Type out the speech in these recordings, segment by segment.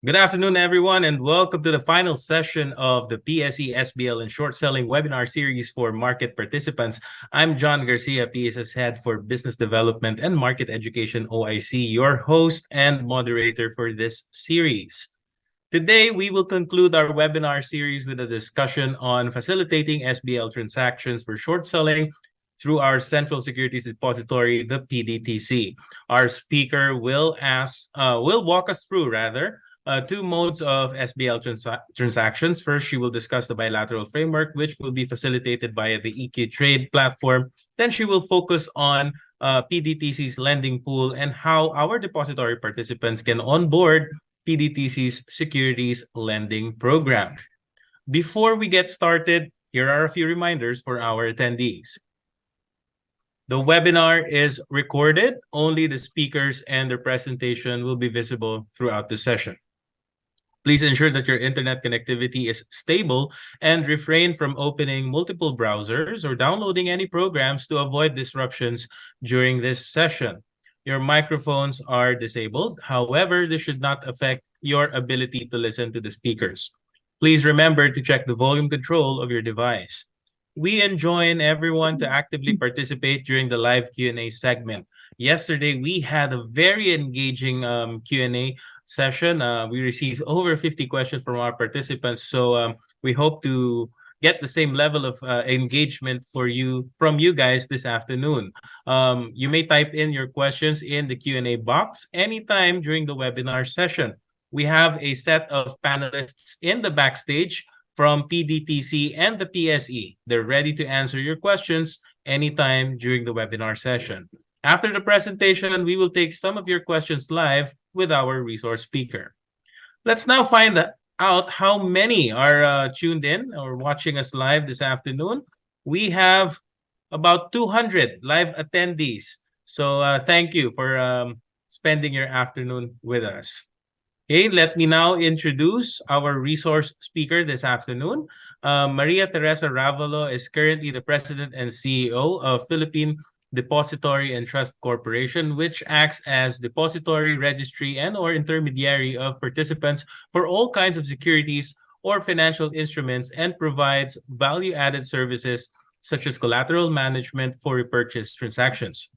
Good afternoon, everyone, and welcome to the final session of the PSE, SBL, and Short Selling webinar series for market participants. I'm John Garcia, PSS Head for Business Development and Market Education OIC, your host and moderator for this series. Today, we will conclude our webinar series with a discussion on facilitating SBL transactions for short selling through our Central Securities Depository, the PDTC. Our speaker will walk us through two modes of SBL transactions. First, she will discuss the bilateral framework, which will be facilitated via the EQ Trade platform. Then she will focus on PDTC's lending pool and how our depository participants can onboard PDTC's securities lending program. Before we get started, here are a few reminders for our attendees. The webinar is recorded. Only the speakers and their presentation will be visible throughout the session. Please ensure that your internet connectivity is stable and refrain from opening multiple browsers or downloading any programs to avoid disruptions during this session. Your microphones are disabled. However, this should not affect your ability to listen to the speakers. Please remember to check the volume control of your device. We enjoin everyone to actively participate during the live Q&A segment. Yesterday, we had a very engaging Q&A session. We received over 50 questions from our participants, so we hope to get the same level of engagement from you guys this afternoon. You may type in your questions in the Q&A box anytime during the webinar session. We have a set of panelists in the backstage from PDTC and the PSE. They're ready to answer your questions anytime during the webinar session. After the presentation, we will take some of your questions live with our resource speaker. Let's now find out how many are tuned in or watching us live this afternoon. We have about 200 live attendees. So thank you for spending your afternoon with us. Okay, let me now introduce our resource speaker this afternoon. Maria Teresa Ravelo is currently the President and CEO of Philippine Depository and Trust Corporation, which acts as depository, registry, and/or intermediary of participants for all kinds of securities or financial instruments and provides value-added services such as collateral management for repurchase transactions.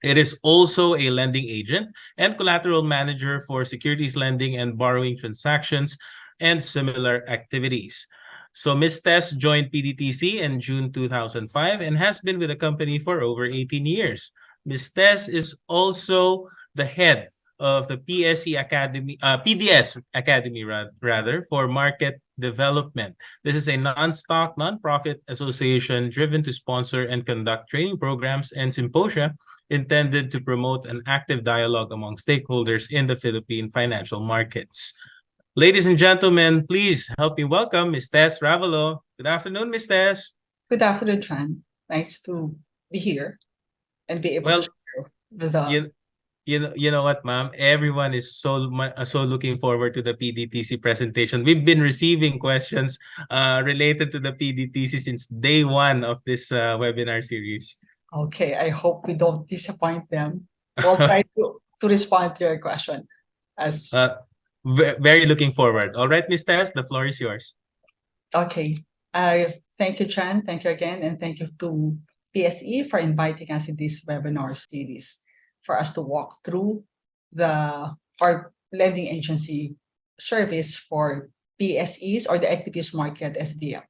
It is also a lending agent and collateral manager for securities lending and borrowing transactions and similar activities. So Ms. Tess joined PDTC in June 2005 and has been with the company for over 18 years. Ms. Tess is also the head of the PSE Academy, PDS Academy for market development. This is a non-stock, non-profit association driven to sponsor and conduct training programs and symposia intended to promote an active dialogue among stakeholders in the Philippine financial markets. Ladies and gentlemen, please help me welcome Ms. Tess Ravelo. Good afternoon, Ms. Tess. Good afternoon, John. Nice to be here and be able to share with you know what, ma'am? Everyone is so looking forward to the PDTC presentation. We've been receiving questions related to the PDTC since day one of this webinar series. Okay, I hope we don't disappoint them. We'll try to respond to your question. Very looking forward. All right, Ms. Tess, the floor is yours. Okay. Thank you, John. Thank you again. And thank you to PSE for inviting us in this webinar series for us to walk through our lending agency service for PSEs or the equities market SBL.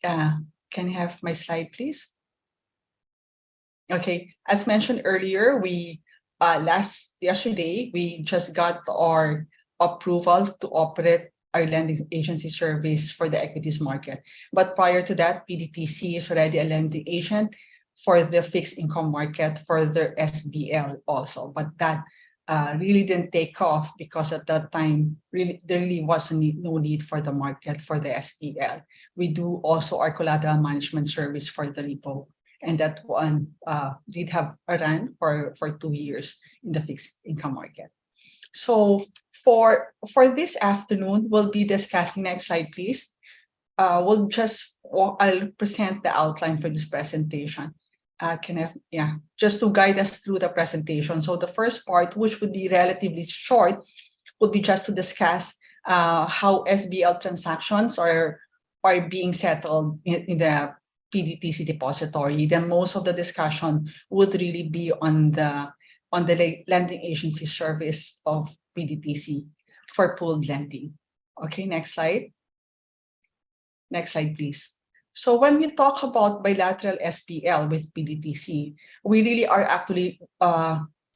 Can I have my slide, please? Okay, as mentioned earlier, we yesterday we just got our approval to operate our lending agency service for the equities market. But prior to that, PDTC is already a lending agent for the fixed income market for their SBL also. But that really didn't take off because at that time, there really wasn't no need for the market for the SBL. We do also our collateral management service for the repo. And that one did have a run for 2 years in the fixed income market. So for this afternoon, we'll be discussing, next slide, please. I'll present the outline for this presentation. Just to guide us through the presentation. So the first part, which would be relatively short, would be just to discuss how SBL transactions are being settled in the PDTC depository. Then most of the discussion would really be on the lending agency service of PDTC for pooled lending. Okay, next slide. Next slide, please. So when we talk about bilateral SBL with PDTC, we really are actually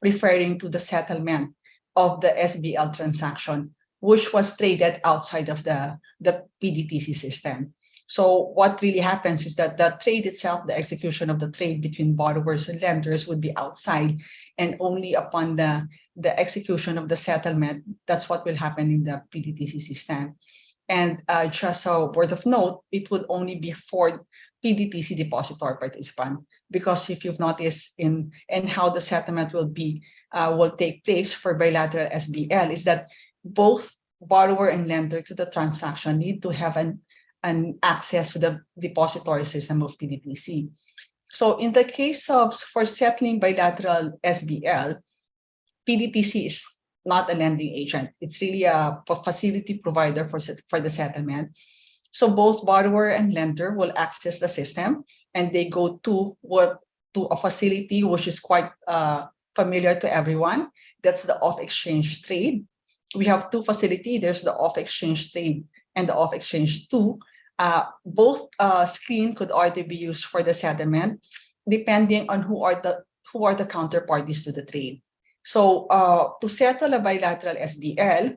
referring to the settlement of the SBL transaction, which was traded outside of the PDTC system. So what really happens is that the trade itself, the execution of the trade between borrowers and lenders would be outside, and only upon the execution of the settlement, that's what will happen in the PDTC system. And just a word of note, it would only be for PDTC depository participant, because if you've noticed in how the settlement will take place for bilateral SBL is that both borrower and lender to the transaction need to have an access to the depository system of PDTC. So in the case of for settling bilateral SBL, PDTC is not a lending agent. It's really a facility provider for the settlement. So both borrower and lender will access the system, and they go to a facility which is quite familiar to everyone. That's the off-exchange trade. We have two facilities. There's the off-exchange trade and the off-exchange 2. Both screen could either be used for the settlement, depending on who are the counterparties to the trade. So to settle a bilateral SBL,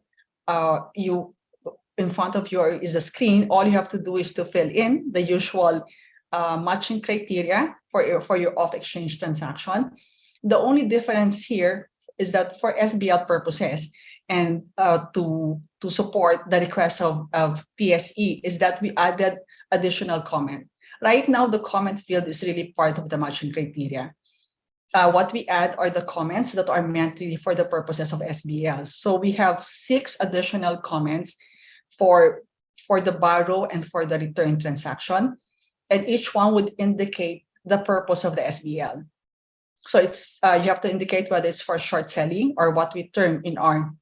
in front of you is the screen. All you have to do is to fill in the usual matching criteria for your off-exchange transaction. The only difference here is that for SBL purposes and to support the request of PSE is that we added additional comment. Right now, the comment field is really part of the matching criteria. What we add are the comments that are meant really for the purposes of SBL. So we have 6 additional comments for the borrow and for the return transaction, and each one would indicate the purpose of the SBL. So it's you have to indicate whether it's for short selling or what we term in our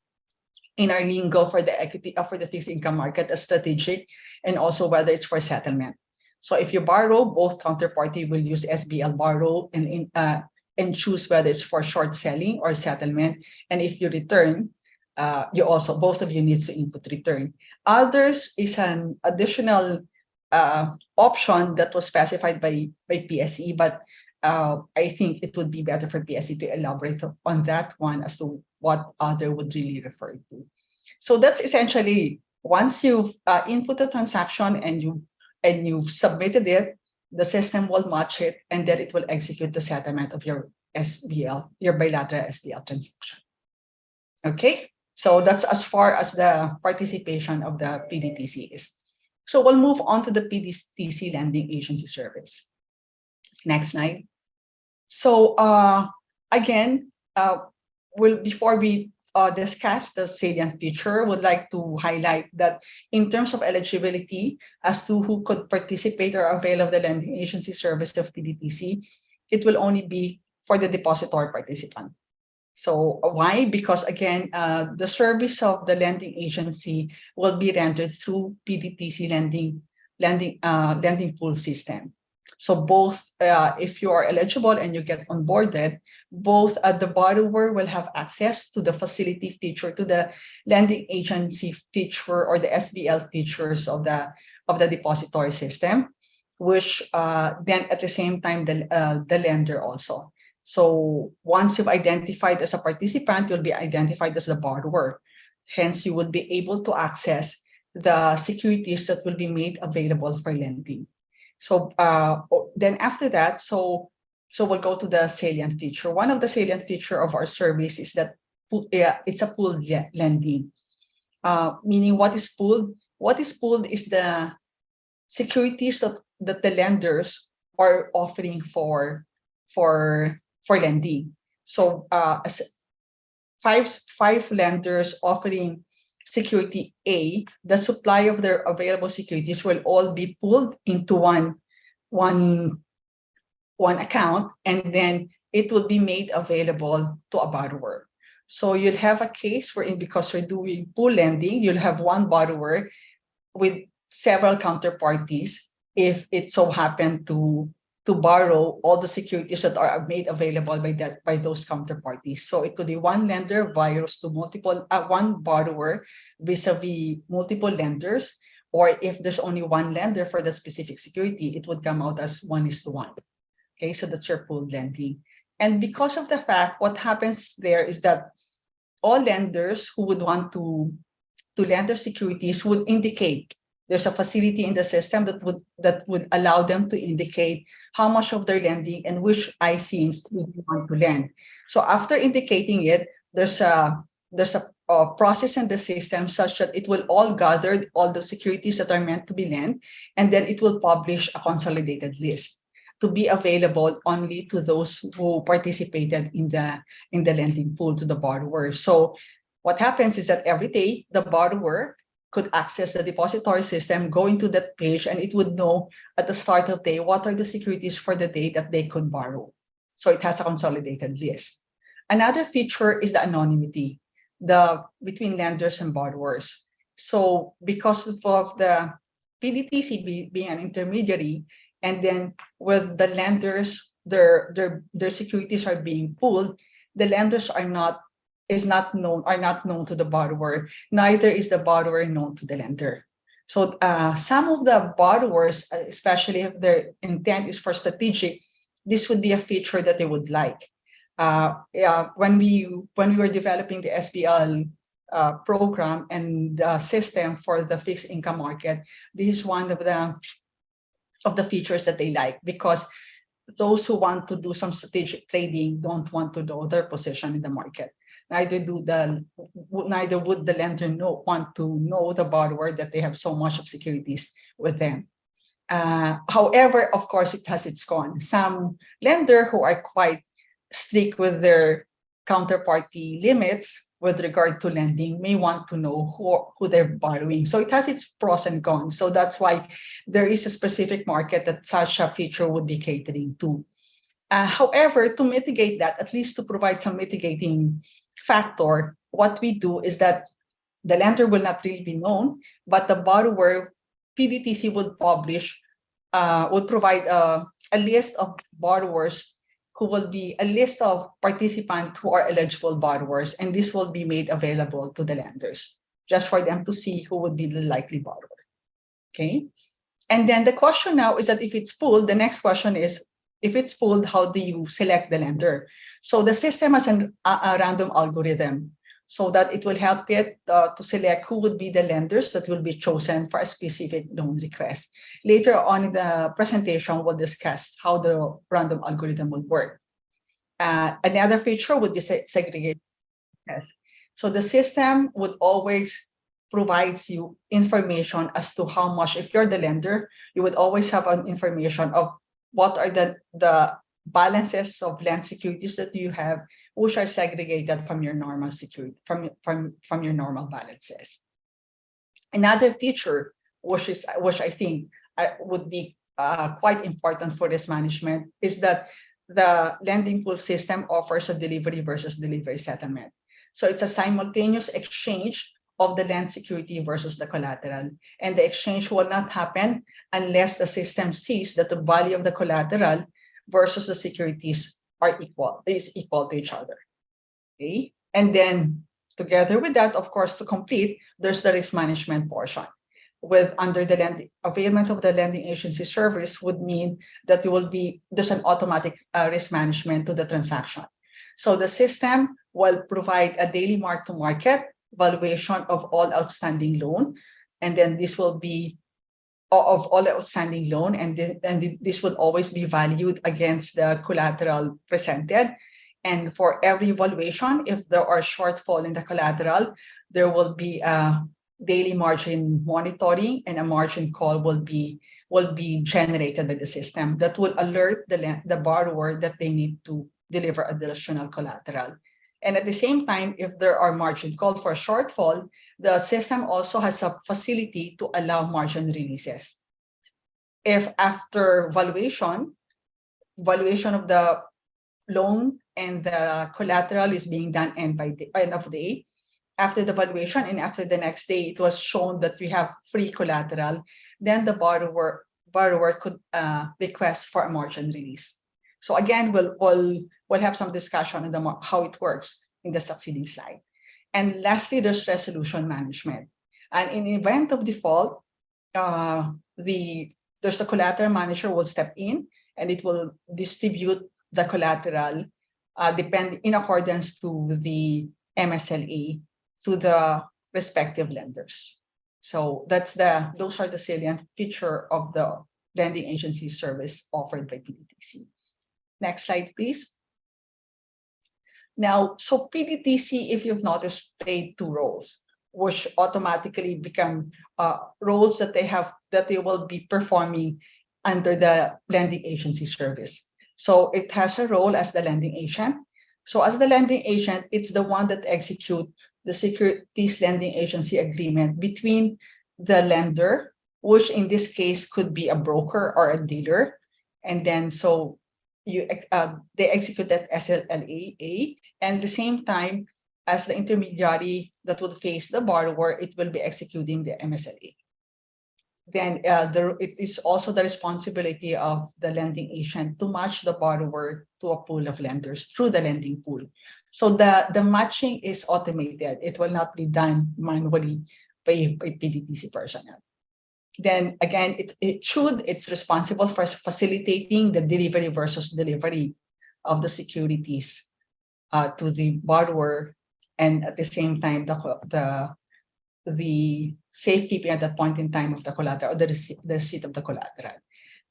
lingo for the equity for the fixed income market as strategic, and also whether it's for settlement. So if you borrow, both counterparty will use SBL borrow and choose whether it's for short selling or settlement. And if you return, both of you need to input return. Others is an additional option that was specified by PSE, but I think it would be better for PSE to elaborate on that one as to what other would really refer to. So that's essentially, once you've input the transaction and you've submitted it, the system will match it, and then it will execute the settlement of your SBL, your bilateral SBL transaction. Okay, so that's as far as the participation of the PDTC is. So we'll move on to the PDTC lending agency service. Next slide. So again, before we discuss the salient feature, would like to highlight that in terms of eligibility as to who could participate or avail of the lending agency service of PDTC, it will only be for the depository participant. So why? Because again, the service of the lending agency will be rendered through PDTC lending pool system. So both, if you are eligible and you get onboarded, both the borrower will have access to the facility feature, to the lending agency feature or the SBL features of the depository system, which then at the same time the lender also. So once you've identified as a participant, you'll be identified as the borrower. Hence, you will be able to access the securities that will be made available for lending. So then after that, so we'll go to the salient feature. One of the salient feature of our service is that it's a pooled lending. Meaning, what is pooled? What is pooled is the securities that the lenders are offering for lending. So as five lenders offering security A, the supply of their available securities will all be pooled into one account, and then it will be made available to a borrower. So you'll have a case wherein, because you're doing pool lending, you'll have one borrower with several counterparties if it so happened to borrow all the securities that are made available by those counterparties. So it could be one lender virus to multiple one borrower vis-a-vis multiple lenders, or if there's only one lender for the specific security, it would come out as 1:1. Okay, so that's your pooled lending. And because of the fact, what happens there is that all lenders who would want to lend their securities would indicate, there's a facility in the system that would allow them to indicate how much of their lending and which ICs would you want to lend. So after indicating it, there's a process in the system such that it will all gather all the securities that are meant to be lent, and then it will publish a consolidated list to be available only to those who participated in the lending pool to the borrower. So what happens is that every day the borrower could access the depository system, go into that page, and it would know at the start of the day what are the securities for the day that they could borrow. So it has a consolidated list. Another feature is the anonymity between lenders and borrowers. So because of the PDTC being an intermediary, and then with the lenders, their securities are being pooled, the lenders are not known to the borrower, neither is the borrower known to the lender. So some of the borrowers, especially if their intent is for strategic, this would be a feature that they would like. When we were developing the SBL program and the system for the fixed income market, this is one of the features that they like, because those who want to do some strategic trading don't want to know their position in the market. Neither would the lender want to know the borrower that they have so much of securities with them. However, of course, it has its cons. Some lender who are quite strict with their counterparty limits with regard to lending may want to know who they're borrowing. So it has its pros and cons. So that's why there is a specific market that such a feature would be catering to. However, to mitigate that, at least to provide some mitigating factor, what we do is that the lender will not really be known, but the borrower, PDTC would provide a list of borrowers who will be a list of participants who are eligible borrowers, and this will be made available to the lenders just for them to see who would be the likely borrower. Okay, and then the question now is that if it's pooled, the next question is, if it's pooled, how do you select the lender? So the system has a random algorithm so that it will help it to select who would be the lenders that will be chosen for a specific loan request. Later on in the presentation, we'll discuss how the random algorithm will work. Another feature would be segregation. So the system would always provide you information as to how much, if you're the lender, you would always have an information of what are the balances of lend securities that you have, which are segregated from your normal security, from your normal balances. Another feature, which I think would be quite important for risk management, is that the lending pool system offers a delivery versus delivery settlement. So it's a simultaneous exchange of the lend security versus the collateral. And the exchange will not happen unless the system sees that the value of the collateral versus the securities is equal to each other. Okay. And then together with that, of course, to complete, there's the risk management portion. Under the availment of the lending agency service would mean that there's an automatic risk management to the transaction. So the system will provide a daily mark-to-market valuation of all outstanding loan, and then this will be of all outstanding loan, and this will always be valued against the collateral presented. And for every valuation, if there are shortfall in the collateral, there will be a daily margin monitoring, and a margin call will be generated by the system that will alert the borrower that they need to deliver additional collateral. And at the same time, if there are margin called for a shortfall, the system also has a facility to allow margin releases. If after valuation of the loan and the collateral is being done end of day. After the valuation and after the next day, it was shown that we have free collateral, then the borrower could request for a margin release. So again, we'll have some discussion on how it works in the succeeding slide. And lastly, there's resolution management. And in event of default, there's the collateral manager will step in and it will distribute the collateral in accordance to the MSLA to the respective lenders. So those are the salient feature of the lending agency service offered by PDTC. Next slide, please. Now, so PDTC, if you've noticed, played two roles, which automatically become roles that they will be performing under the lending agency service. So it has a role as the lending agent. So as the lending agent, it's the one that execute the securities lending agency agreement between the lender, which in this case could be a broker or a dealer, and then so they execute that SLLA, and at the same time as the intermediary that would face the borrower, it will be executing the MSLA. Then it is also the responsibility of the lending agent to match the borrower to a pool of lenders through the lending pool. So the matching is automated. It will not be done manually by PDTC personnel. Then again, it's responsible for facilitating the delivery versus delivery of the securities to the borrower, and at the same time the safekeeping at that point in time of the collateral, or the receipt of the collateral.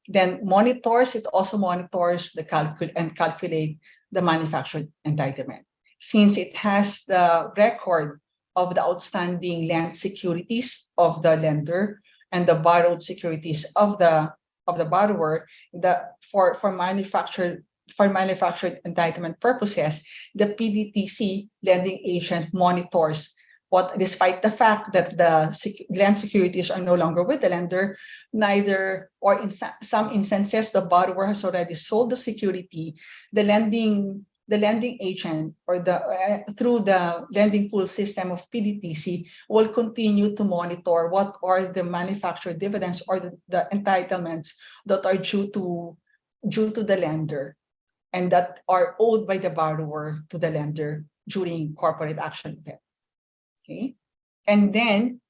Then it also monitors the calculate the manufactured entitlement. Since it has the record of the outstanding land securities of the lender and the borrowed securities of the borrower, for manufactured entitlement purposes, the PDTC lending agent monitors despite the fact that the land securities are no longer with the lender, or in some instances, the borrower has already sold the security, the lending agent or through the lending pool system of PDTC will continue to monitor what are the manufactured dividends or the entitlements that are due to the lender and that are owed by the borrower to the lender during corporate action events. Okay, and then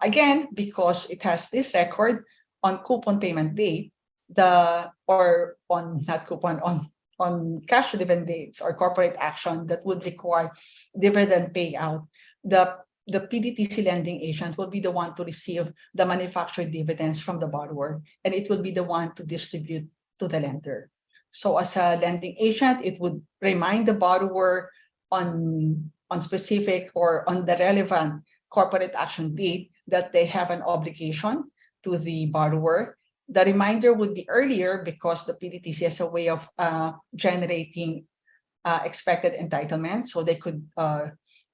again, because it has this record on coupon payment date, on cash dividend dates or corporate action that would require dividend payout, the PDTC lending agent will be the one to receive the manufactured dividends from the borrower, and it will be the one to distribute to the lender. So as a lending agent, it would remind the borrower on specific or on the relevant corporate action date that they have an obligation to the borrower. The reminder would be earlier because the PDTC has a way of generating expected entitlement, so they could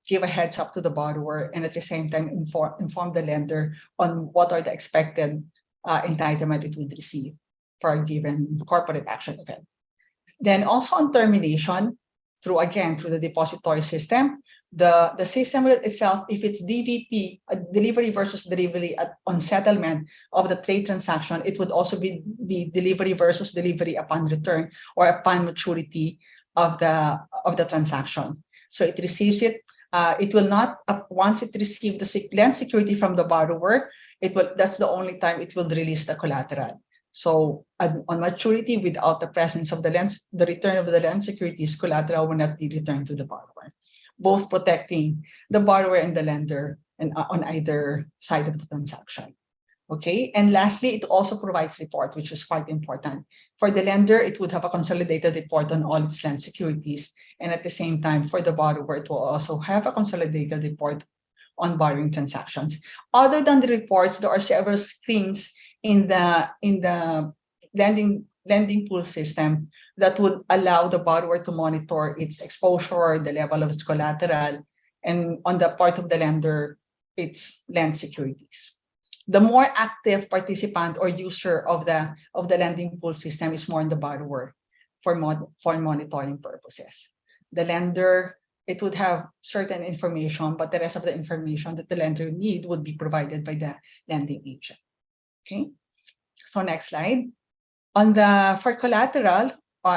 give a heads up to the borrower and at the same time inform the lender on what are the expected entitlement it would receive for a given corporate action event. Then also on termination, through the depository system, the system itself, if it's DVP, delivery versus delivery on settlement of the trade transaction, it would also be delivery versus delivery upon return or upon maturity of the transaction. So it receives it. It will not once it receives the land security from the borrower. That's the only time it will release the collateral. So on maturity, without the presence of the return of the land securities, collateral will not be returned to the borrower, both protecting the borrower and the lender and on either side of the transaction. Okay, and lastly, it also provides report, which is quite important. For the lender, it would have a consolidated report on all its land securities, and at the same time, for the borrower, it will also have a consolidated report on borrowing transactions. Other than the reports, there are several screens in the lending pool system that would allow the borrower to monitor its exposure, the level of its collateral, and on the part of the lender, its land securities. The more active participant or user of the lending pool system is more on the borrower for monitoring purposes. The lender, it would have certain information, but the rest of the information that the lender need would be provided by the lending agent. Okay, so next slide. For collateral,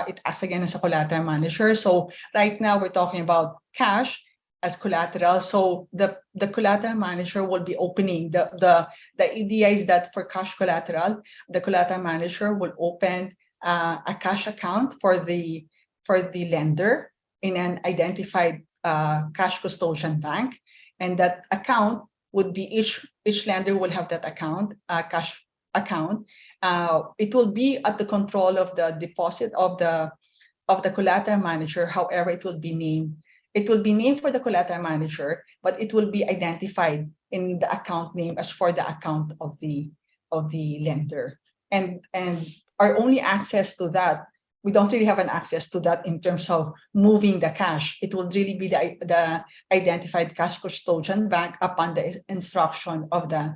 it acts again as a collateral manager. So right now we're talking about cash as collateral. So the collateral manager will be opening the idea is that for cash collateral, the collateral manager will open a cash account for the lender in an identified cash custodian bank, and that account would be each lender will have that account, cash account. It will be at the control of the deposit of the collateral manager. However, it will be named. It will be named for the collateral manager, but it will be identified in the account name as for the account of the lender. And our only access to that, we don't really have an access to that in terms of moving the cash. It will really be the identified cash custodian bank upon the instruction of the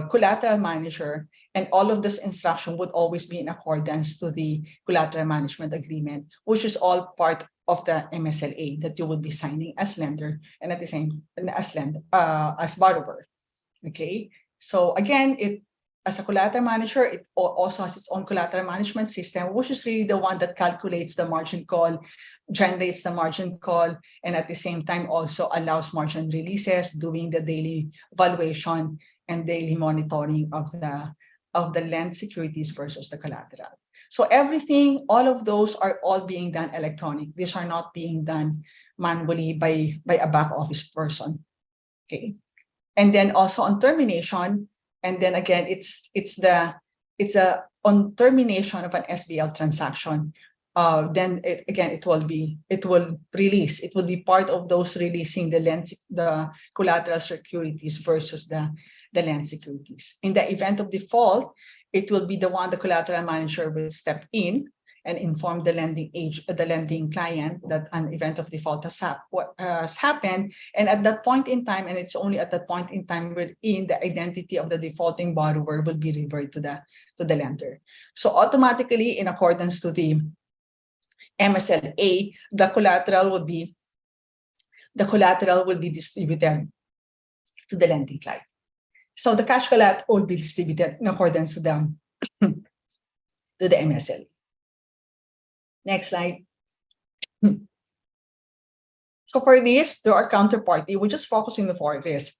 collateral manager, and all of this instruction would always be in accordance to the collateral management agreement, which is all part of the MSLA that you would be signing as lender and at the same as borrower. Okay, so again, as a collateral manager, it also has its own collateral management system, which is really the one that calculates the margin call, generates the margin call, and at the same time also allows margin releases, doing the daily valuation and daily monitoring of the lend securities versus the collateral. So everything, all of those are all being done electronic. These are not being done manually by a back office person. Okay, and then also on termination, and then again, it's on termination of an SBL transaction. Then it will release. It will be part of those releasing the collateral securities versus the lend securities. In the event of default, it will be the collateral manager will step in and inform the lending client that an event of default has happened. And at that point in time, and it's only at that point in time wherein the identity of the defaulting borrower will be reverted to the lender. So automatically, in accordance to the MSLA, the collateral will be distributed to the lending client. So the cash collateral will be distributed in accordance to the MSLA. Next slide. So for this, there are counterparty. We're just focusing on the for risk,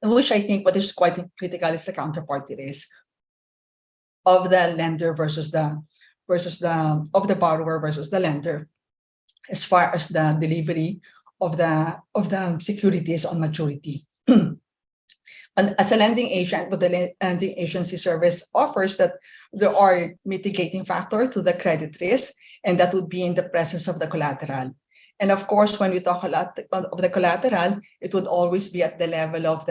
which I think what is quite critical is the counterparty risk of the lender versus the borrower versus the lender, as far as the delivery of the securities on maturity. And as a lending agent, what the lending agency service offers, that there are mitigating factor to the credit risk, and that would be in the presence of the collateral. And of course, when we talk a lot of the collateral, it would always be at the level of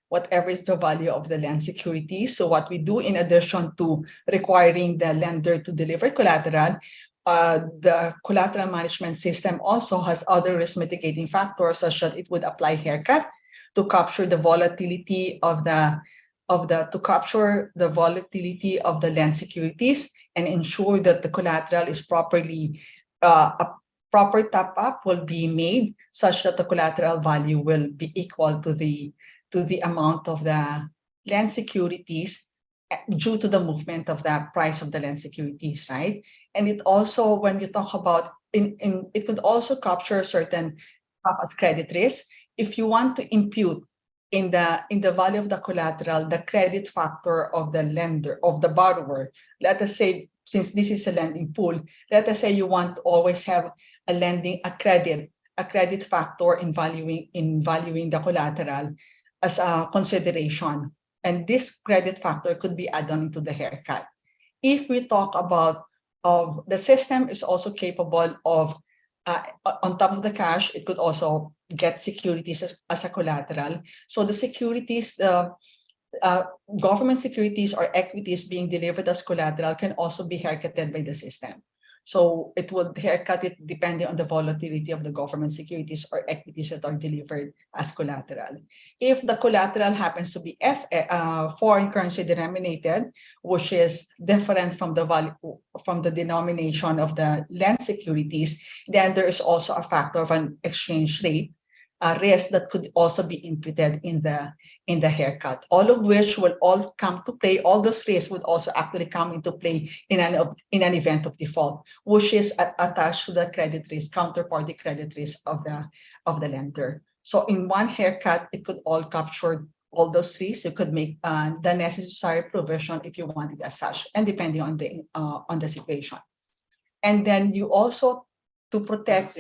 whatever is the value of the lend securities. So what we do, in addition to requiring the lender to deliver collateral, the collateral management system also has other risk mitigating factors, such that it would apply haircut to capture the volatility of the lend securities, and ensure that the collateral is properly a proper top up will be made, such that the collateral value will be equal to the amount of the lend securities due to the movement of the price of the lend securities, right? And it also, when you talk about it could also capture certain as credit risk. If you want to impute in the value of the collateral the credit factor of the lender, of the borrower, let us say, since this is a lending pool, let us say you want to always have a credit factor in valuing the collateral as a consideration, and this credit factor could be added on into the haircut. If we talk about the system is also capable of on top of the cash, it could also get securities as a collateral. So the securities, government securities or equities being delivered as collateral can also be haircutted by the system. So it would haircut it depending on the volatility of the government securities or equities that are delivered as collateral. If the collateral happens to be foreign currency denominated, which is different from the value from the denomination of the lent securities, then there is also a factor of an exchange rate risk that could also be imputed in the haircut. All of which will all come to play. All those risks would also actually come into play in an event of default, which is attached to the credit risk, counterparty credit risk of the lender. So in one haircut, it could all capture all those risks. You could make the necessary provision if you want it as such, and depending on the situation. And then you also, to protect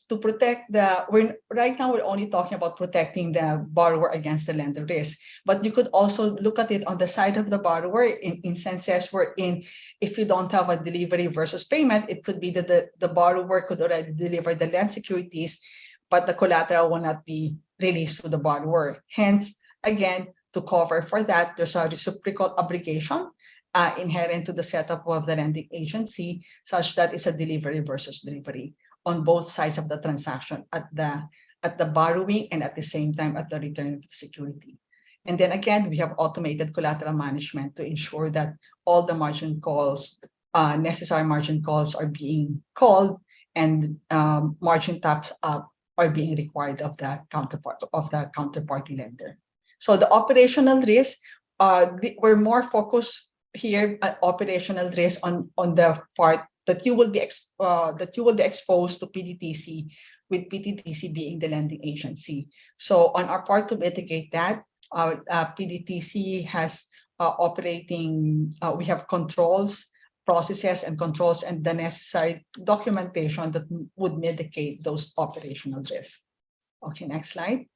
to protect right now we're only talking about protecting the borrower against the lender risk, but you could also look at it on the side of the borrower in instances wherein if you don't have a delivery versus payment, it could be that the borrower could already deliver the lend securities, but the collateral will not be released to the borrower. Hence, again, to cover for that, there's a reciprocal obligation inherent to the setup of the lending agency, such that it's a delivery versus delivery on both sides of the transaction, at the borrowing and at the same time at the return of the security. And then again, we have automated collateral management to ensure that all the margin calls, necessary margin calls, are being called, and margin taps are being required of the counterparty lender. So the operational risk, we're more focused here at operational risk on the part that you will be exposed to PDTC, with PDTC being the lending agency. So on our part, to mitigate that, PDTC has we have processes and controls, and the necessary documentation that would mitigate those operational risks. Okay, next slide.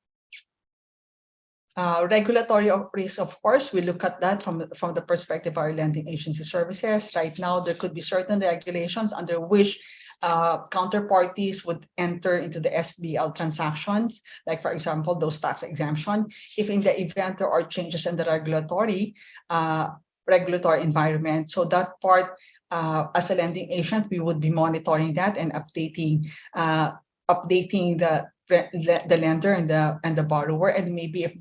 Regulatory risk, of course, we look at that from the perspective of our lending agency services. Right now, there could be certain regulations under which counterparties would enter into the SBL transactions, like, for example, those tax exemption. If in the event there are changes in the regulatory environment, so that part, as a lending agent, we would be monitoring that and updating the lender and the borrower, and maybe if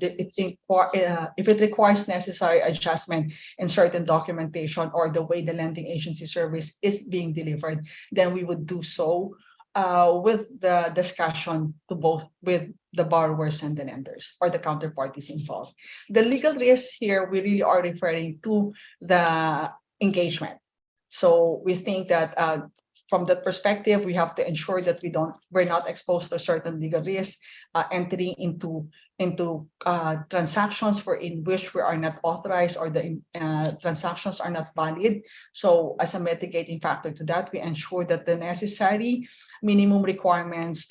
it requires necessary adjustment in certain documentation or the way the lending agency service is being delivered, then we would do so with the discussion to both with the borrowers and the lenders or the counterparties involved. The legal risk here, we really are referring to the engagement. So we think that from that perspective, we have to ensure that we're not exposed to certain legal risks, entering into transactions in which we are not authorized, or the transactions are not valid. So as a mitigating factor to that, we ensure that the necessary minimum requirements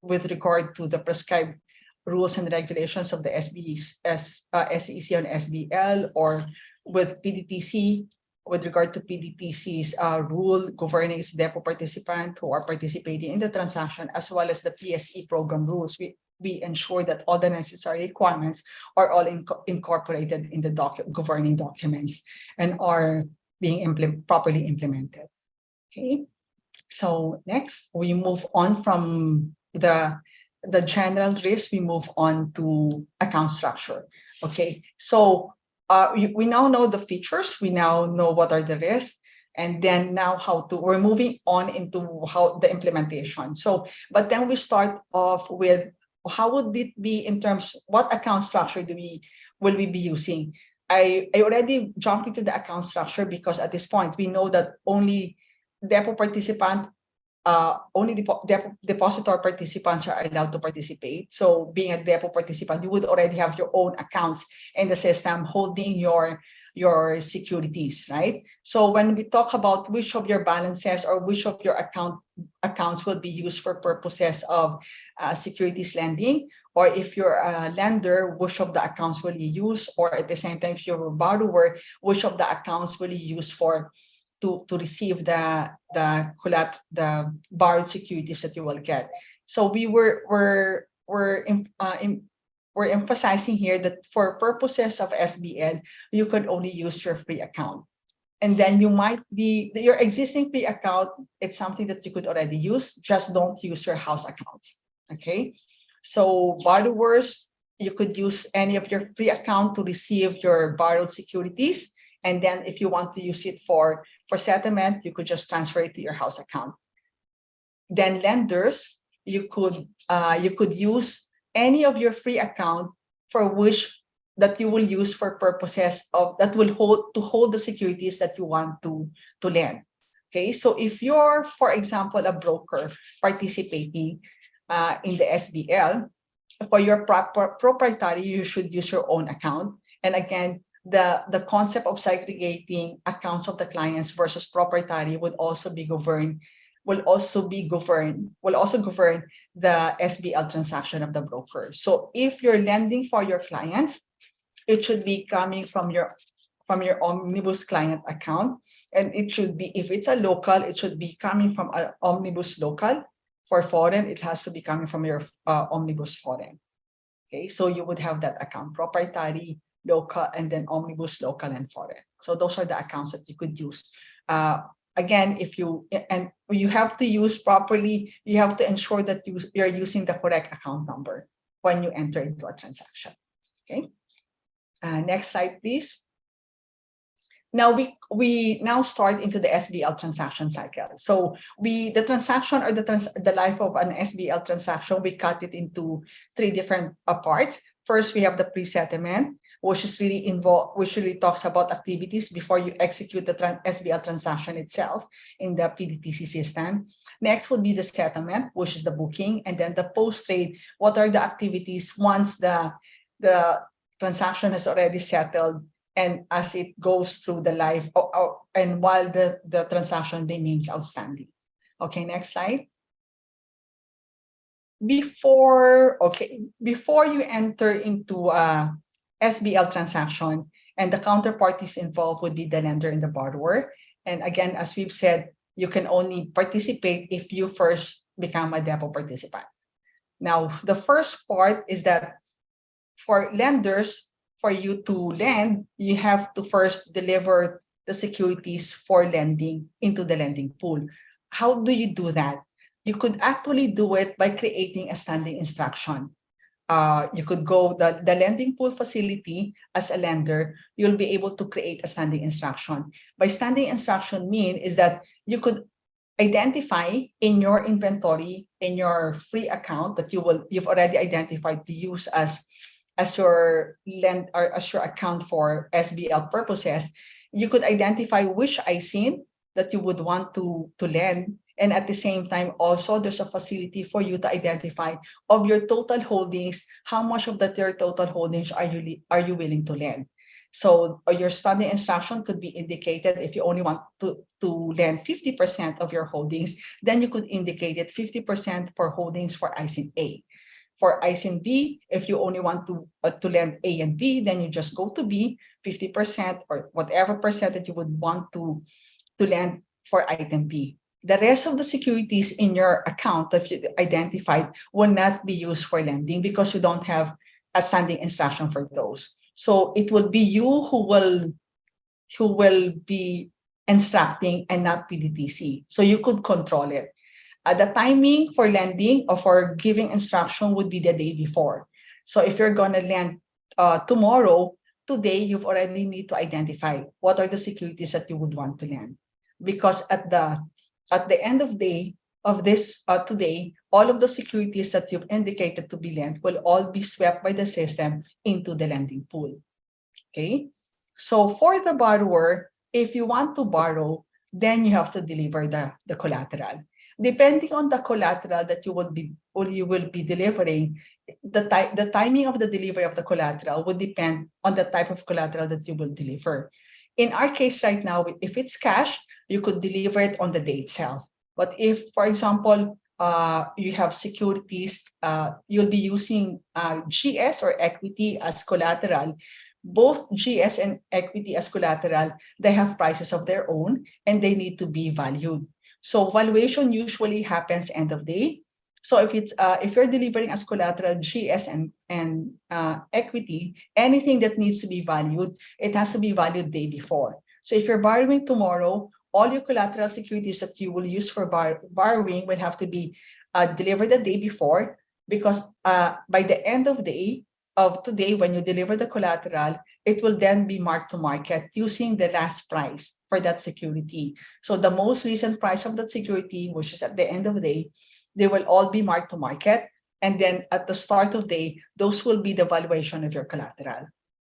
with regard to the prescribed rules and regulations of the SEC and SBL, or with PDTC, with regard to PDTC's rule governing its depot participant who are participating in the transaction, as well as the PSE program rules, we ensure that all the necessary requirements are all incorporated in the governing documents and are being properly implemented. Okay, so next we move on from the general risk, we move on to account structure. Okay, so we now know the features, we now know what are the risks, and then now we're moving on into how the implementation. So, but then we start off with how would it be in terms, what account structure will we be using? I already jumped into the account structure because at this point we know that only depot participant, only depositor participants are allowed to participate. So being a depot participant, you would already have your own accounts in the system holding your securities, right? So when we talk about which of your balances or which of your accounts will be used for purposes of securities lending, or if you're a lender, which of the accounts will you use, or at the same time, if you're a borrower, which of the accounts will you use to receive the borrowed securities that you will get. So we're emphasizing here that for purposes of SBL, you can only use your free account. And then you might be your existing free account. It's something that you could already use. Just don't use your house accounts. Okay. So borrowers, you could use any of your free account to receive your borrowed securities. And then if you want to use it for settlement, you could just transfer it to your house account. Then lenders, you could use any of your free account for which that you will use for purposes of that will hold the securities that you want to lend. Okay, so if you're, for example, a broker participating in the SBL, for your proprietary, you should use your own account. And again, the concept of segregating accounts of the clients versus proprietary would also govern the SBL transaction of the broker. So if you're lending for your clients, it should be coming from your omnibus client account, and it should be, if it's a local, it should be coming from an omnibus local. For foreign, it has to be coming from your omnibus foreign. Okay, so you would have that account: proprietary, local, and then omnibus local and foreign. So those are the accounts that you could use. Again, if you have to use properly, you have to ensure that you're using the correct account number when you enter into a transaction. Okay. Next slide, please. Now we now start into the SBL transaction cycle. So the transaction, or the life of an SBL transaction, we cut it into three different parts. First, we have the pre-settlement, which really talks about activities before you execute the SBL transaction itself in the PDTC system. Next would be the settlement, which is the booking, and then the post-trade. What are the activities once the transaction has already settled, and as it goes through the life, and while the transaction remains outstanding. Okay, next slide. Before you enter into a SBL transaction, and the counterparties involved would be the lender and the borrower. And again, as we've said, you can only participate if you first become a depot participant. Now, the first part is that for lenders, for you to lend, you have to first deliver the securities for lending into the lending pool. How do you do that? You could actually do it by creating a standing instruction. You could go the lending pool facility as a lender. You'll be able to create a standing instruction. By standing instruction is that you could identify in your inventory, in your free account that you've already identified to use as your account for SBL purposes. You could identify which ISIN that you would want to lend. And at the same time, also, there's a facility for you to identify of your total holdings, how much of your total holdings are you willing to lend. So your standing instruction could be indicated if you only want to lend 50% of your holdings, then you could indicate it 50% for holdings for ISIN A. For ISIN B, if you only want to lend A and B, then you just go to B, 50% or whatever percent that you would want to lend for item B. The rest of the securities in your account that you identified will not be used for lending because you don't have a standing instruction for those. So it will be you who will be instructing and not PDTC. So you could control it. The timing for lending or for giving instruction would be the day before. So if you're going to lend tomorrow, today you've already need to identify what are the securities that you would want to lend. Because at the end of this today, all of the securities that you've indicated to be lent will all be swept by the system into the lending pool. Okay, so for the borrower, if you want to borrow, then you have to deliver the collateral. Depending on the collateral that you will be delivering, the timing of the delivery of the collateral would depend on the type of collateral that you will deliver. In our case right now, if it's cash, you could deliver it on the day itself. But if, for example, you have securities, you'll be using GS or equity as collateral. Both GS and equity as collateral, they have prices of their own and they need to be valued. So valuation usually happens end of day. So if you're delivering as collateral GS and equity, anything that needs to be valued, it has to be valued day before. So if you're borrowing tomorrow, all your collateral securities that you will use for borrowing will have to be delivered the day before, because by the end of today, when you deliver the collateral, it will then be marked to market using the last price for that security. So the most recent price of that security, which is at the end of the day, they will all be marked to market. And then at the start of day, those will be the valuation of your collateral.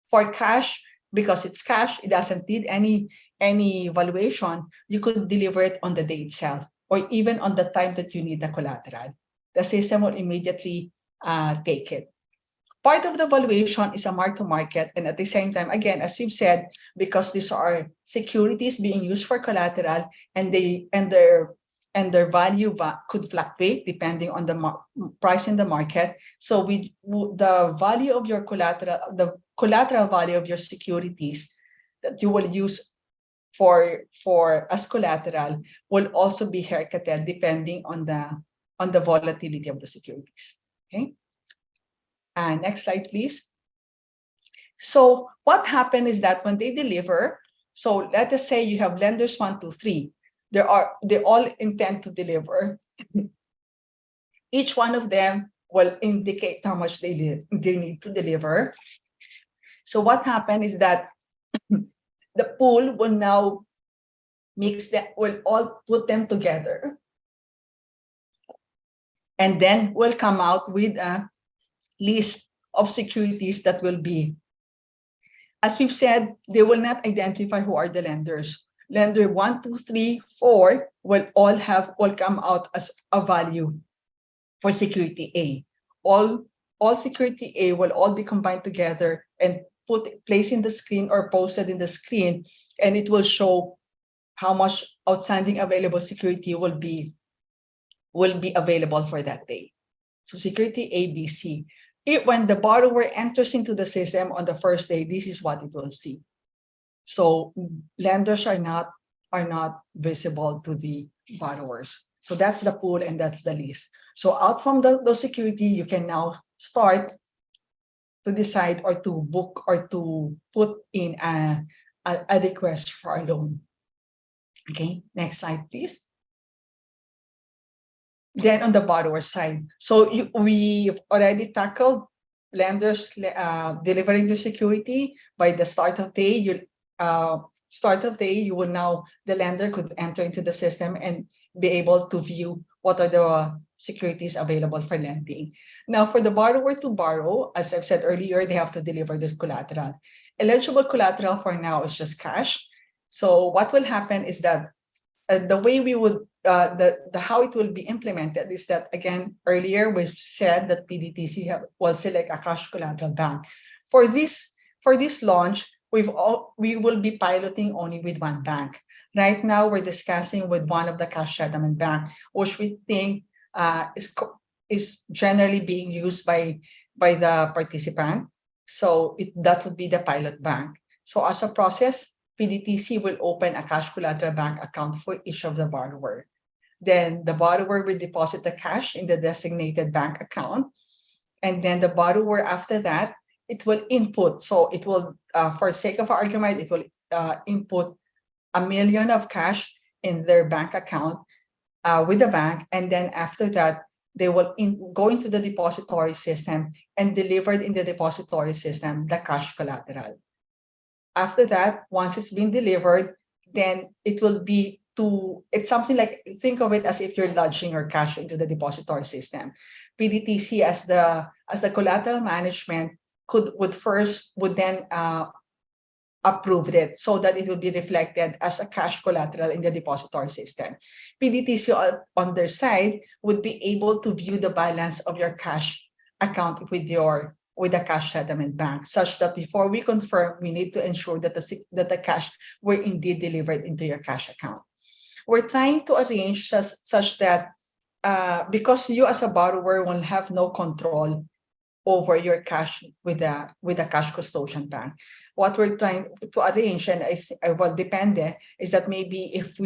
For cash, because it's cash, it doesn't need any valuation. You could deliver it on the day itself, or even on the time that you need the collateral. The system will immediately take it. Part of the valuation is a mark to market, and at the same time, again, as we've said, because these are securities being used for collateral, and their value could fluctuate depending on the price in the market. So the value of your collateral, the collateral value of your securities that you will use for as collateral will also be haircutted depending on the volatility of the securities. Okay. Next slide, please. So what happened is that when they deliver, so let us say you have lenders 1, 2, 3. They all intend to deliver. Each one of them will indicate how much they need to deliver. So what happened is that the pool will now will all put them together, and then will come out with a list of securities that will be. As we've said, they will not identify who are the lenders. Lender 1, 2, 3, 4 will come out as a value for security A. All security A will all be combined together and placed in the screen or posted in the screen, and it will show how much outstanding available security will be available for that day. So security A, B, C. When the borrower enters into the system on the first day, this is what it will see. So lenders are not visible to the borrowers. So that's the pool and that's the list. So out from those security, you can now start to decide or to book or to put in a request for a loan. Okay, next slide, please. Then on the borrower side, so we've already tackled lenders delivering the security. By the start of day, the lender could enter into the system and be able to view what are the securities available for lending. Now, for the borrower to borrow, as I've said earlier, they have to deliver this collateral. Eligible collateral for now is just cash. So what will happen is that the way we would how it will be implemented is that, again, earlier we said that PDTC will select a cash collateral bank. For this launch, we will be piloting only with one bank. Right now, we're discussing with one of the cash settlement bank, which we think is generally being used by the participant. So that would be the pilot bank. So as a process, PDTC will open a cash collateral bank account for each of the borrower. Then the borrower will deposit the cash in the designated bank account. And then the borrower, after that, it will input. So it will, for sake of argument, it will input $1 million of cash in their bank account with the bank. And then after that, they will go into the depository system and delivered in the depository system the cash collateral. After that, once it's been delivered, then it will be it's something like, think of it as if you're lodging your cash into the depository system. PDTC as the collateral management would then approve it so that it will be reflected as a cash collateral in the depository system. PDTC on their side would be able to view the balance of your cash account with the cash settlement bank, such that before we confirm, we need to ensure that the cash were indeed delivered into your cash account. We're trying to arrange such that because you as a borrower will have no control over your cash with a cash custodian bank. What we're trying to arrange, and what depend is that maybe if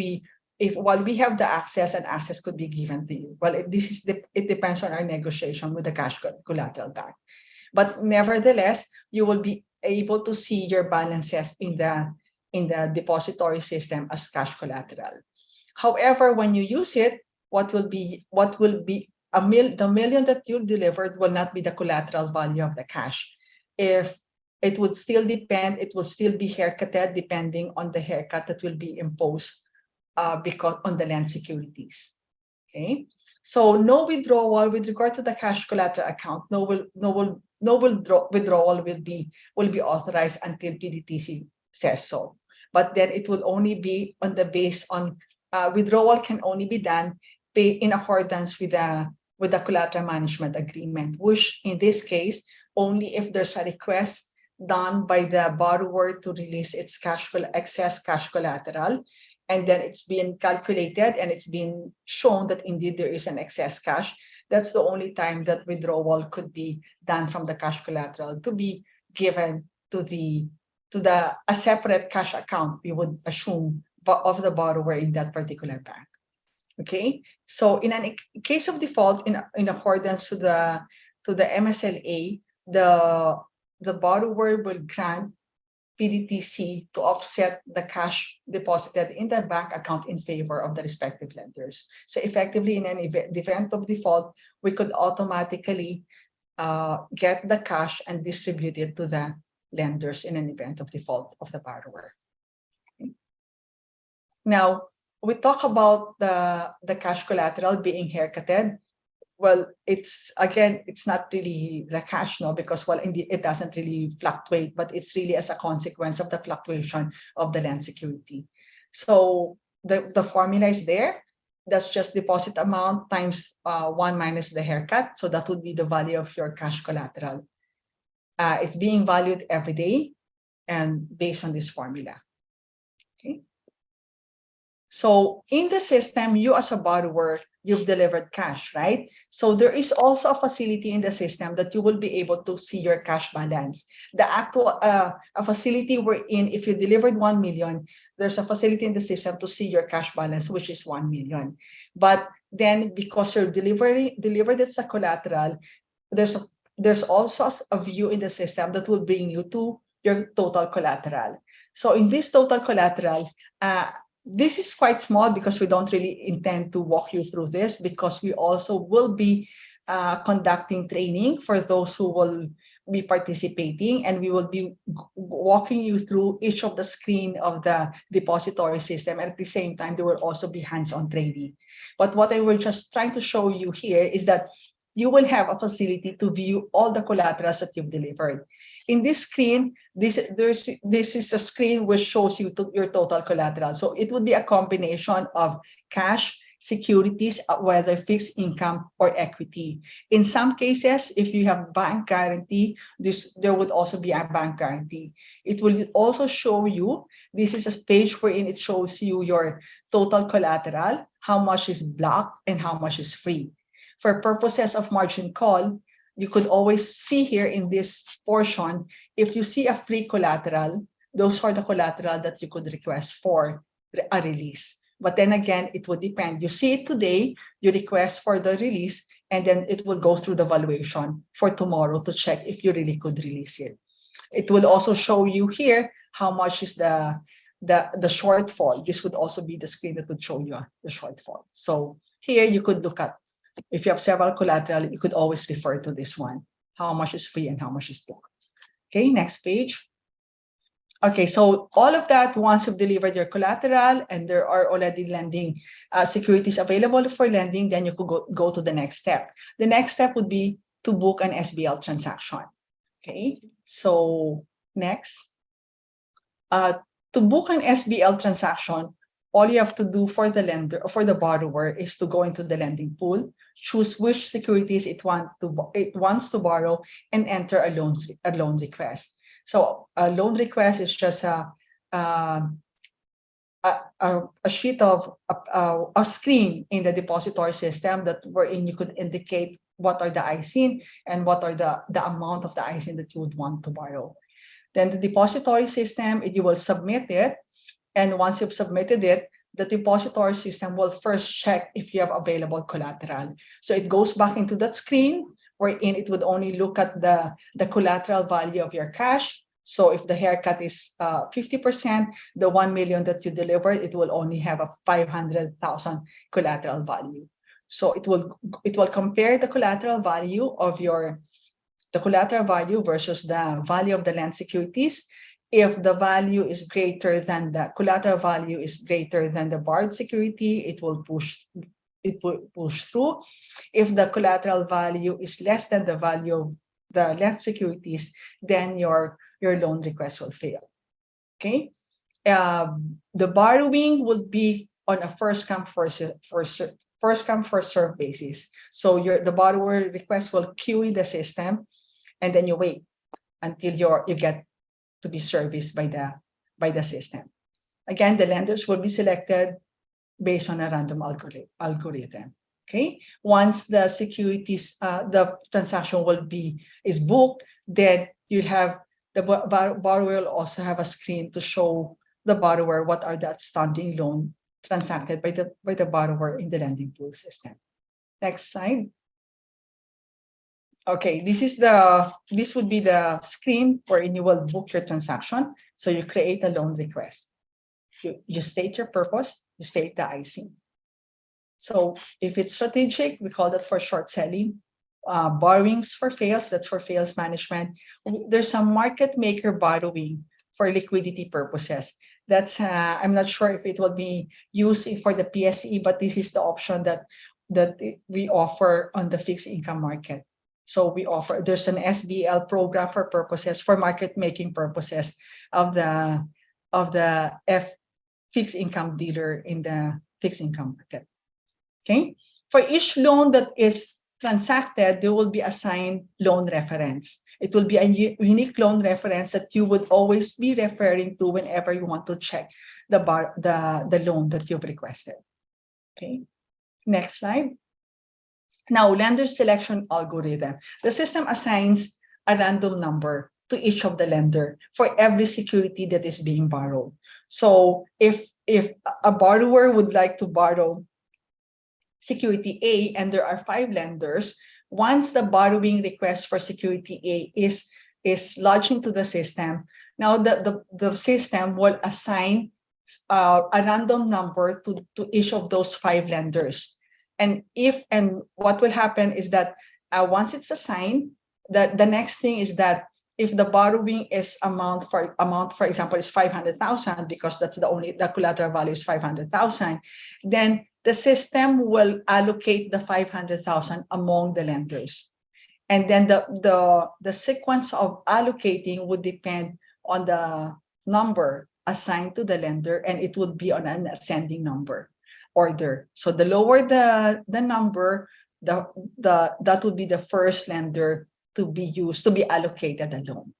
while we have the access, and access could be given to you. Well, it depends on our negotiation with the cash collateral bank. But nevertheless, you will be able to see your balances in in the depository system as cash collateral. However, when you use it, the million that you delivered will not be the collateral value of the cash. If it would still depend, it will still be haircutted depending on the haircut that will be imposed because on the land securities. Okay, so no withdrawal with regard to the cash collateral account. Withdrawal will be authorized until PDTC says so. But then it will only be on the base on withdrawal can only be done in accordance with the collateral management agreement, which in this case only if there's a request done by the borrower to release its excess cash collateral, and then it's been calculated and it's been shown that indeed there is an excess cash. That's the only time that withdrawal could be done from the cash collateral to be given to a separate cash account, we would assume, of the borrower in that particular bank. Okay, so in a case of default, in accordance to the MSLA, the borrower will grant PDTC to offset the cash deposited in the bank account in favor of the respective lenders. So effectively, in an event of default, we could automatically get the cash and distribute it to the lenders in an event of default of the borrower. Okay. Now, we talk about the cash collateral being haircutted. Well, it's not really the cash, no, because indeed it doesn't really fluctuate, but it's really as a consequence of the fluctuation of the land security. So the formula is there. That's just deposit amount times 1 minus the haircut. So that would be the value of your cash collateral. It's being valued every day and based on this formula. Okay. So in the system, you as a borrower, you've delivered cash, right? So there is also a facility in the system that you will be able to see your cash balance. The actual a facility wherein if you delivered 1 million, there's a facility in the system to see your cash balance, which is 1 million. But then because you're delivered as a collateral, there's also a view in the system that will bring you to your total collateral. So in this total collateral, this is quite small because we don't really intend to walk you through this, because we also will be conducting training for those who will be participating, and we will be walking you through each of the screen of the depository system, and at the same time there will also be hands-on training. But what I will just try to show you here is that you will have a facility to view all the collaterals that you've delivered. In this screen, this is a screen which shows you your total collateral. So it would be a combination of cash, securities, whether fixed income or equity. In some cases, if you have bank guarantee, there would also be a bank guarantee. It will also show you, this is a page wherein it shows you your total collateral, how much is blocked and how much is free. For purposes of margin call, you could always see here in this portion, if you see a free collateral, those are the collateral that you could request for a release. But then again, it would depend. You see it today, you request for the release, and then it will go through the valuation for tomorrow to check if you really could release it. It will also show you here how much is the shortfall. This would also be the screen that would show you the shortfall. So here you could look at, if you have several collateral, you could always refer to this one, how much is free and how much is booked. Okay, next page. Okay, so all of that, once you've delivered your collateral and there are already lending securities available for lending, then you could go to the next step. The next step would be to book an SBL transaction. Okay, so next. To book an SBL transaction, all you have to do for the lender or for the borrower is to go into the lending pool, choose which securities it wants to borrow, and enter a loan request. So a loan request is just a sheet of a screen in the depository system that wherein you could indicate what are the ISIN and what are the amount of the ISIN that you would want to borrow. Then the depository system, you will submit it. And once you've submitted it, the depository system will first check if you have available collateral. So it goes back into that screen wherein it would only look at the collateral value of your cash. So if the haircut is 50%, the 1 million that you delivered, it will only have a 500,000 collateral value. So it will compare the collateral value of the collateral value versus the value of the land securities. If the value is greater than the collateral value is greater than the borrowed security, it will push through. If the collateral value is less than the value of the lent securities, then your loan request will fail. Okay. The borrowing will be on a first come first serve basis. So the borrower request will queue in the system, and then you wait until you get to be serviced by the system. Again, the lenders will be selected based on a random algorithm. Okay. Once the securities, the transaction is booked, then you'll have the borrower will also have a screen to show the borrower what are the outstanding loan transacted by the borrower in the lending pool system. Next slide. Okay, this would be the screen wherein you will book your transaction. So you create a loan request. You state your purpose, you state the IC. So if it's strategic, we call that for short selling. Borrowings for fails, that's for fails management. There's some market maker borrowing for liquidity purposes. That's I'm not sure if it will be used for the PSE, but this is the option that we offer on the fixed income market. So there's an SBL program for market making purposes of the fixed income dealer in the fixed income market. Okay. For each loan that is transacted, there will be assigned loan reference. It will be a unique loan reference that you would always be referring to whenever you want to check the loan that you've requested. Okay. Next slide. Now, lender selection algorithm. The system assigns a random number to each of the lender for every security that is being borrowed. So if a borrower would like to borrow security A and there are 5 lenders, once the borrowing request for security A is lodged into the system, now the system will assign a random number to each of those 5 lenders. And what will happen is that once it's assigned, the next thing is that if the borrowing is amount for example is 500,000, because that's the collateral value is 500,000, then the system will allocate the 500,000 among the lenders. And then the sequence of allocating would depend on the number assigned to the lender, and it would be on an ascending number order. So the lower the number, that would be the first lender to be used to be allocated a loan.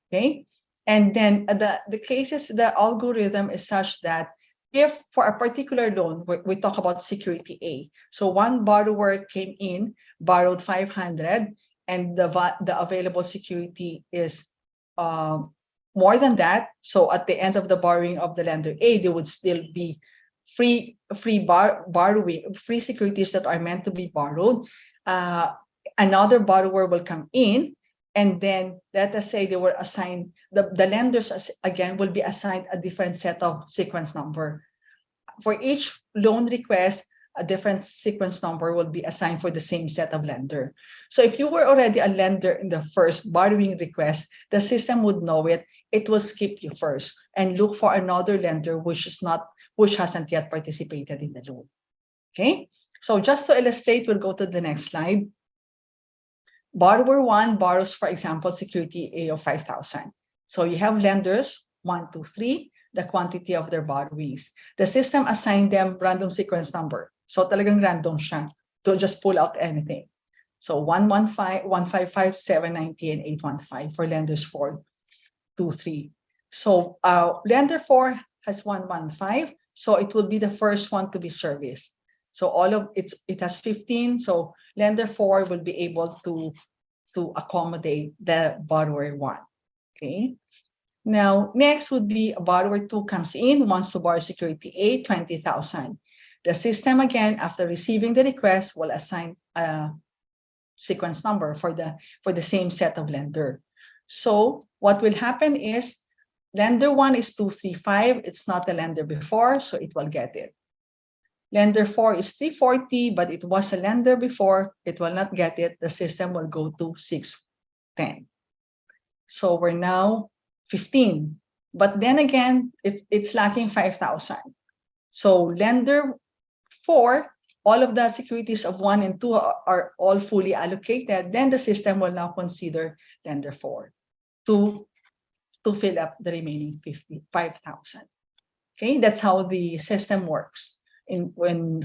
Okay. And then the algorithm is such that if for a particular loan, we talk about security A. So one borrower came in, borrowed 500, and the available security is more than that. So at the end of the borrowing of the lender A, there would still be free securities that are meant to be borrowed. Another borrower will come in, and then let us say they were assigned, the lenders again will be assigned a different set of sequence number. For each loan request, a different sequence number will be assigned for the same set of lender. So if you were already a lender in the first borrowing request, the system would know it. It will skip you first and look for another lender which hasn't yet participated in the loan. Okay. So just to illustrate, we'll go to the next slide. Borrower 1 borrows, for example, security A of 5,000. So you have lenders 1, 2, 3, the quantity of their borrowings. The system assigned them random sequence number. So talagang random siya. Don't just pull out anything. So 115, 155, 790, and 815 for lenders 4, 2, 3. So lender 4 has 115. So it will be the first one to be serviced. So it has 15. So lender 4 will be able to accommodate the borrower 1. Okay. Now, next would be borrower 2 comes in, wants to borrow security A, 20,000. The system, again, after receiving the request, will assign a sequence number for the same set of lender. So what will happen is lender 1 is 235. It's not the lender before, so it will get it. Lender 4 is 340, but it was a lender before. It will not get it. The system will go to 610. So we're now 15. But then again, it's lacking 5,000. So lender 4, all of the securities of 1 and 2 are all fully allocated. Then the system will now consider lender 4 to fill up the remaining 5,000. Okay, that's how the system works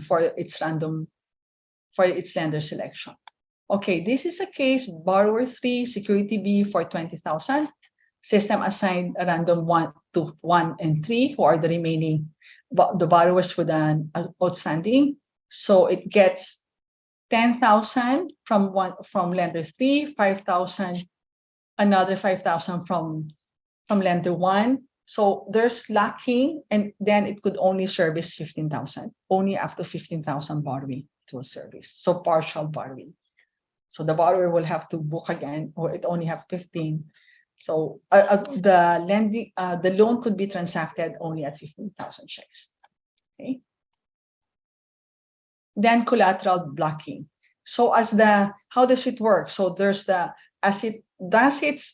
for its lender selection. Okay, this is a case borrower 3, security B for 20,000. System assigned a random 1 to 1 and 3, who are the remaining the borrowers with an outstanding. So it gets 10,000 from lender 3, 5,000, another 5,000 from lender 1. So there's lacking, and then it could only service 15,000. Only after 15,000 borrowing it will service. So partial borrowing. So the borrower will have to book again, or it only have 15. So the loan could be transacted only at 15,000 checks. Okay. Then collateral blocking. So how does it work? So there's as it does its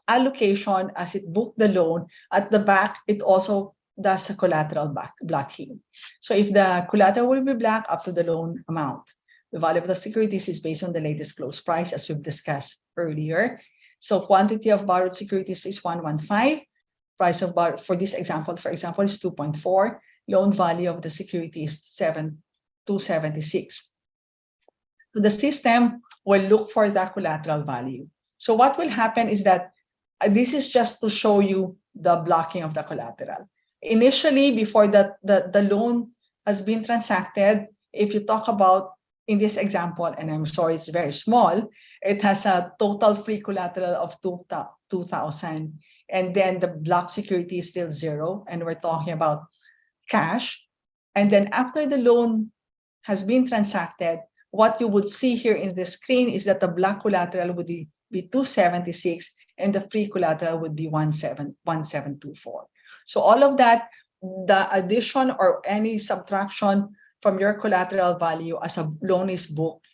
allocation, as it booked the loan, at the back, it also does a collateral blocking. So if the collateral will be blocked up to the loan amount, the value of the securities is based on the latest close price, as we've discussed earlier. So quantity of borrowed securities is 115. Price of for this example, is 2.4. Loan value of the security is 276. So the system will look for that collateral value. So what will happen is that this is just to show you the blocking of the collateral. Initially, before the loan has been transacted, if you talk about in this example, and I'm sorry, it's very small, it has a total free collateral of 2,000. And then the block security is still 0. And we're talking about cash. And then after the loan has been transacted, what you would see here in the screen is that the block collateral would be 276 and the free collateral would be 1724. So all of that, the addition or any subtraction from your collateral value as a loan is booked,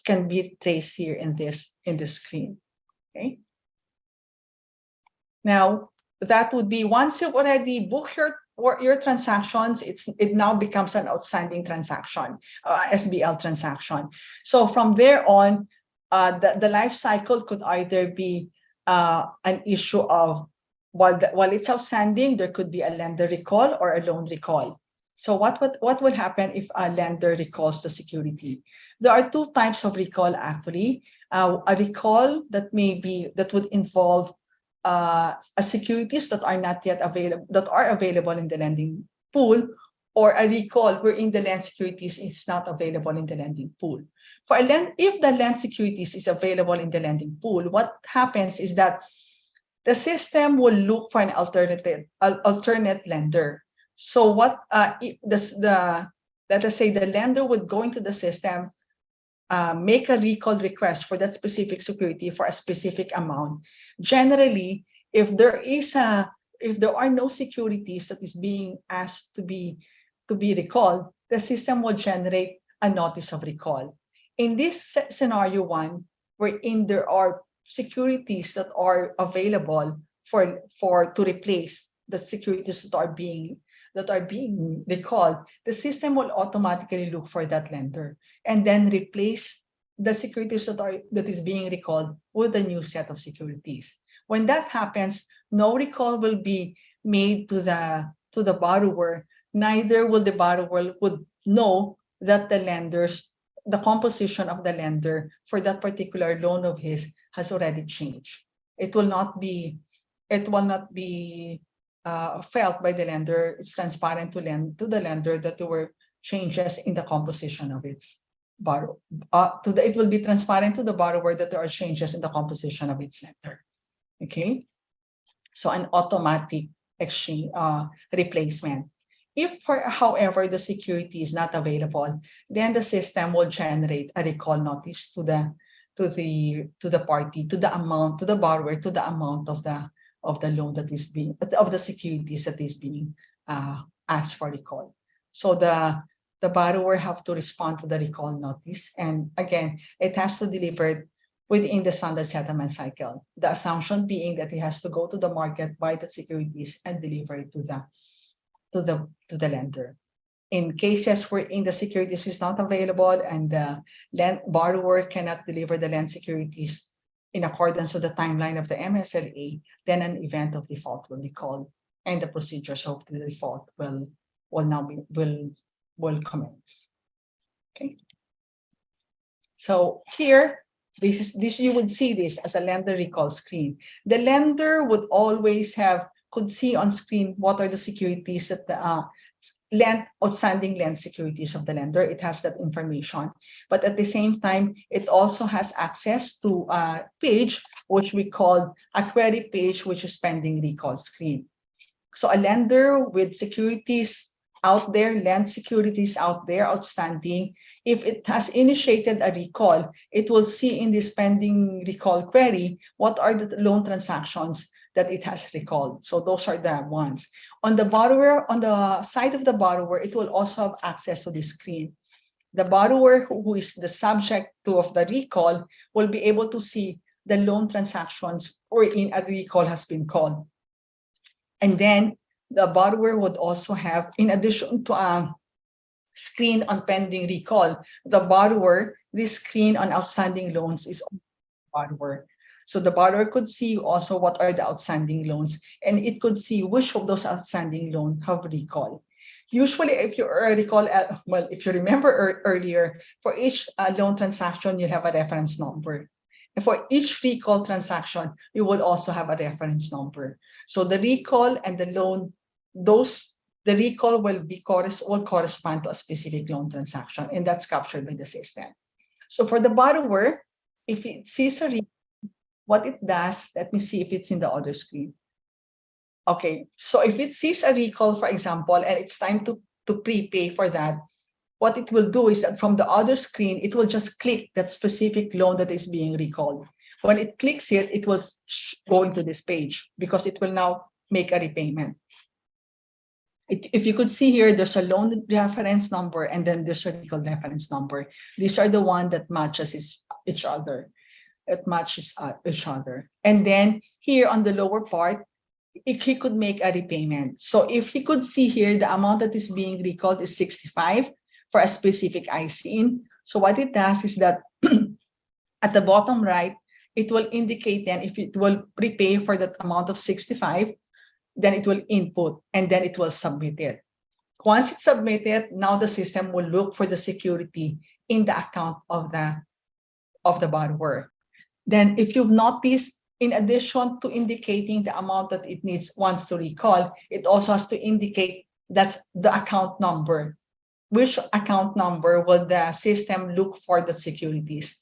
can be traced here in this screen. Okay. Now that would be once you've already booked your transactions, it now becomes an outstanding transaction, SBL transaction. So from there on, the life cycle could either be an issue of while it's outstanding, there could be a lender recall or a loan recall. So what will happen if a lender recalls the security? There are 2 types of recall actually. A recall that would involve securities that are not yet available, that are available in the lending pool, or a recall wherein the land securities is not available in the lending pool. If the land securities is available in the lending pool, what happens is that the system will look for an alternate lender. So let us say the lender would go into the system, make a recall request for that specific security for a specific amount. Generally, if there are no securities that is being asked to be recalled, the system will generate a notice of recall. In this scenario 1, wherein there are securities that are available to replace the securities that are being recalled, the system will automatically look for that lender and then replace the securities that is being recalled with a new set of securities. When that happens, no recall will be made to the borrower. Neither will the borrower would know that the composition of the lender for that particular loan of his has already changed. It will not be felt by the lender. It's transparent to the lender that there were changes in the composition of its borrower. It will be transparent to the borrower that there are changes in the composition of its lender. Okay, so an automatic exchange replacement. If, however, the security is not available, then the system will generate a recall notice to the party, to the amount, to the borrower, to the amount of the loan that is being, of the securities that is being asked for recall. So the borrower have to respond to the recall notice, and again, it has to deliver it within the standard settlement cycle. The assumption being that it has to go to the market, buy the securities, and deliver it to the lender. In cases wherein the securities is not available and the borrower cannot deliver the land securities in accordance with the timeline of the MSLA, then an event of default will be called, and the procedures of the default will commence. Okay. So here, this you would see this as a lender recall screen. The lender would always could see on screen what are the securities that the outstanding land securities of the lender. It has that information, but at the same time, it also has access to a page which we call a query page, which is pending recall screen. So a lender with securities out there, land securities out there outstanding, if it has initiated a recall, it will see in this pending recall query what are the loan transactions that it has recalled. So those are the ones. On the borrower, on the side of the borrower, it will also have access to the screen. The borrower who is the subject of the recall will be able to see the loan transactions wherein a recall has been called. And then the borrower would also have, in addition to a screen on pending recall, the borrower, this screen on outstanding loans is borrower. So the borrower could see also what are the outstanding loans, and it could see which of those outstanding loans have recall. Usually, if you recall, if you remember earlier, for each loan transaction, you have a reference number. And for each recall transaction, you would also have a reference number. So the recall and the loan, the recall will correspond to a specific loan transaction, and that's captured by the system. So for the borrower, if it sees a recall, what it does, let me see if it's in the other screen. Okay, so if it sees a recall, for example, and it's time to prepay for that, what it will do is that from the other screen, it will just click that specific loan that is being recalled. When it clicks it, it will go into this page because it will now make a repayment. If you could see here, there's a loan reference number and then there's a recall reference number. These are the one that matches each other. It matches each other. And then here on the lower part, he could make a repayment. So if he could see here, the amount that is being recalled is 65 for a specific ISIN. So what it does is that at the bottom right, it will indicate then if it will prepay for that amount of 65, then it will input and then it will submit it. Once it's submitted, now the system will look for the security in the account of the borrower. Then if you've noticed, in addition to indicating the amount that it wants to recall, it also has to indicate that's the account number. Which account number will the system look for the securities?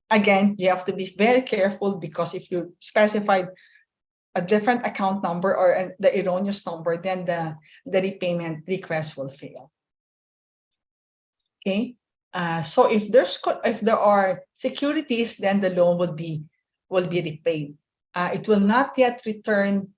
Again, you have to be very careful because if you specified a different account number or the erroneous number, then the repayment request will fail. Okay, so if there are securities, then the loan will be repaid. It will not yet return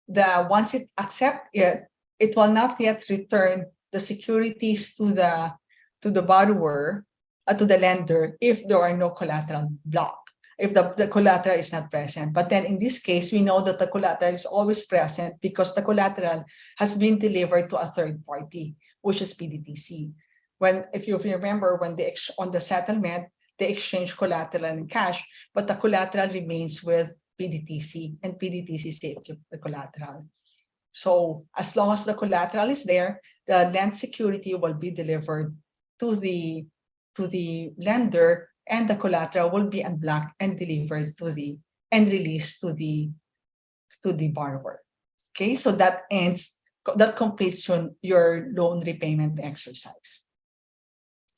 once it accepts it. It will not yet return the securities to the borrower, to the lender, if there are no collateral block, if the collateral is not present. But then in this case, we know that the collateral is always present because the collateral has been delivered to a third party, which is PDTC. If you remember, on the settlement, they exchange collateral and cash, but the collateral remains with PDTC, and PDTC safekeep the collateral. So as long as the collateral is there, the land security will be delivered to the lender, and the collateral will be unblocked and delivered and released to the borrower. Okay, so that completes your loan repayment exercise.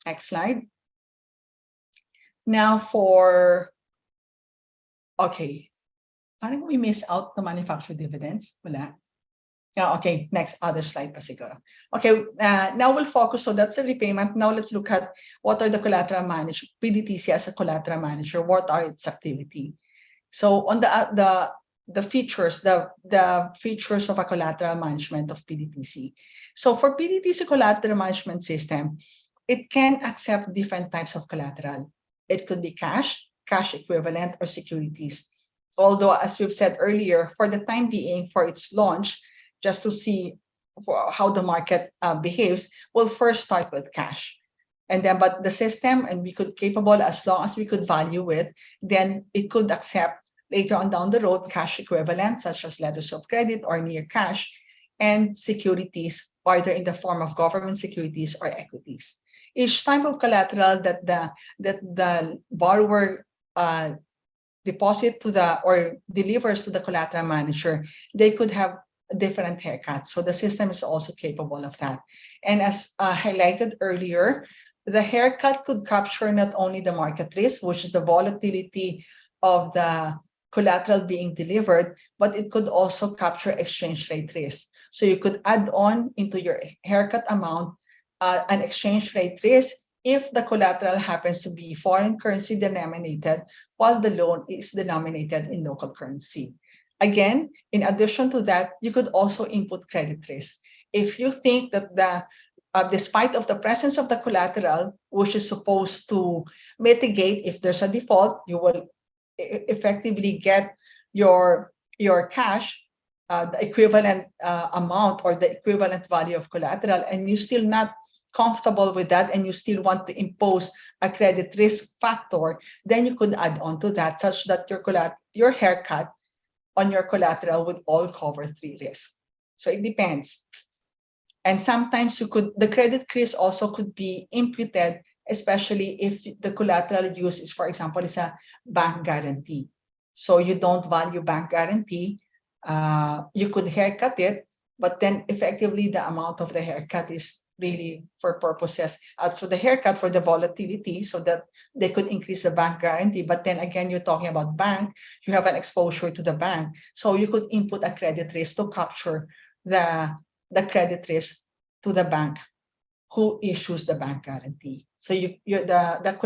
Next slide. Now okay, parang we miss out the manufactured dividends. Wala. Yeah, okay, next other slide pa siguro. Okay, now we'll focus. So that's the repayment. Now let's look at what are the collateral management, PDTC as a collateral manager, what are its activity? So on the features, the features of a collateral management of PDTC. So for PDTC collateral management system, it can accept different types of collateral. It could be cash equivalent, or securities. Although, as we've said earlier, for the time being, for its launch, just to see how the market behaves, we'll first start with cash. And then, but the system, and we could capable, as long as we could value it, then it could accept later on down the road cash equivalents such as letters of credit or near cash, and securities, either in the form of government securities or equities. Each type of collateral that the borrower deposit to the or delivers to the collateral manager, they could have different haircuts. So the system is also capable of that. And as highlighted earlier, the haircut could capture not only the market risk, which is the volatility of the collateral being delivered, but it could also capture exchange rate risk. So you could add on into your haircut amount an exchange rate risk if the collateral happens to be foreign currency denominated, while the loan is denominated in local currency. Again, in addition to that, you could also input credit risk. If you think that despite of the presence of the collateral, which is supposed to mitigate if there's a default, you will effectively get your cash, the equivalent amount or the equivalent value of collateral, and you still not comfortable with that, and you still want to impose a credit risk factor, then you could add on to that, such that your haircut on your collateral would all cover three risks. So it depends. And sometimes the credit risk also could be imputed, especially if the collateral used is, for example, is a bank guarantee. So you don't value bank guarantee, you could haircut it, but then effectively the amount of the haircut is really for purposes so the haircut for the volatility, so that they could increase the bank guarantee. But then again, you're talking about bank, you have an exposure to the bank, so you could input a credit risk to capture the credit risk to the bank who issues the bank guarantee. So the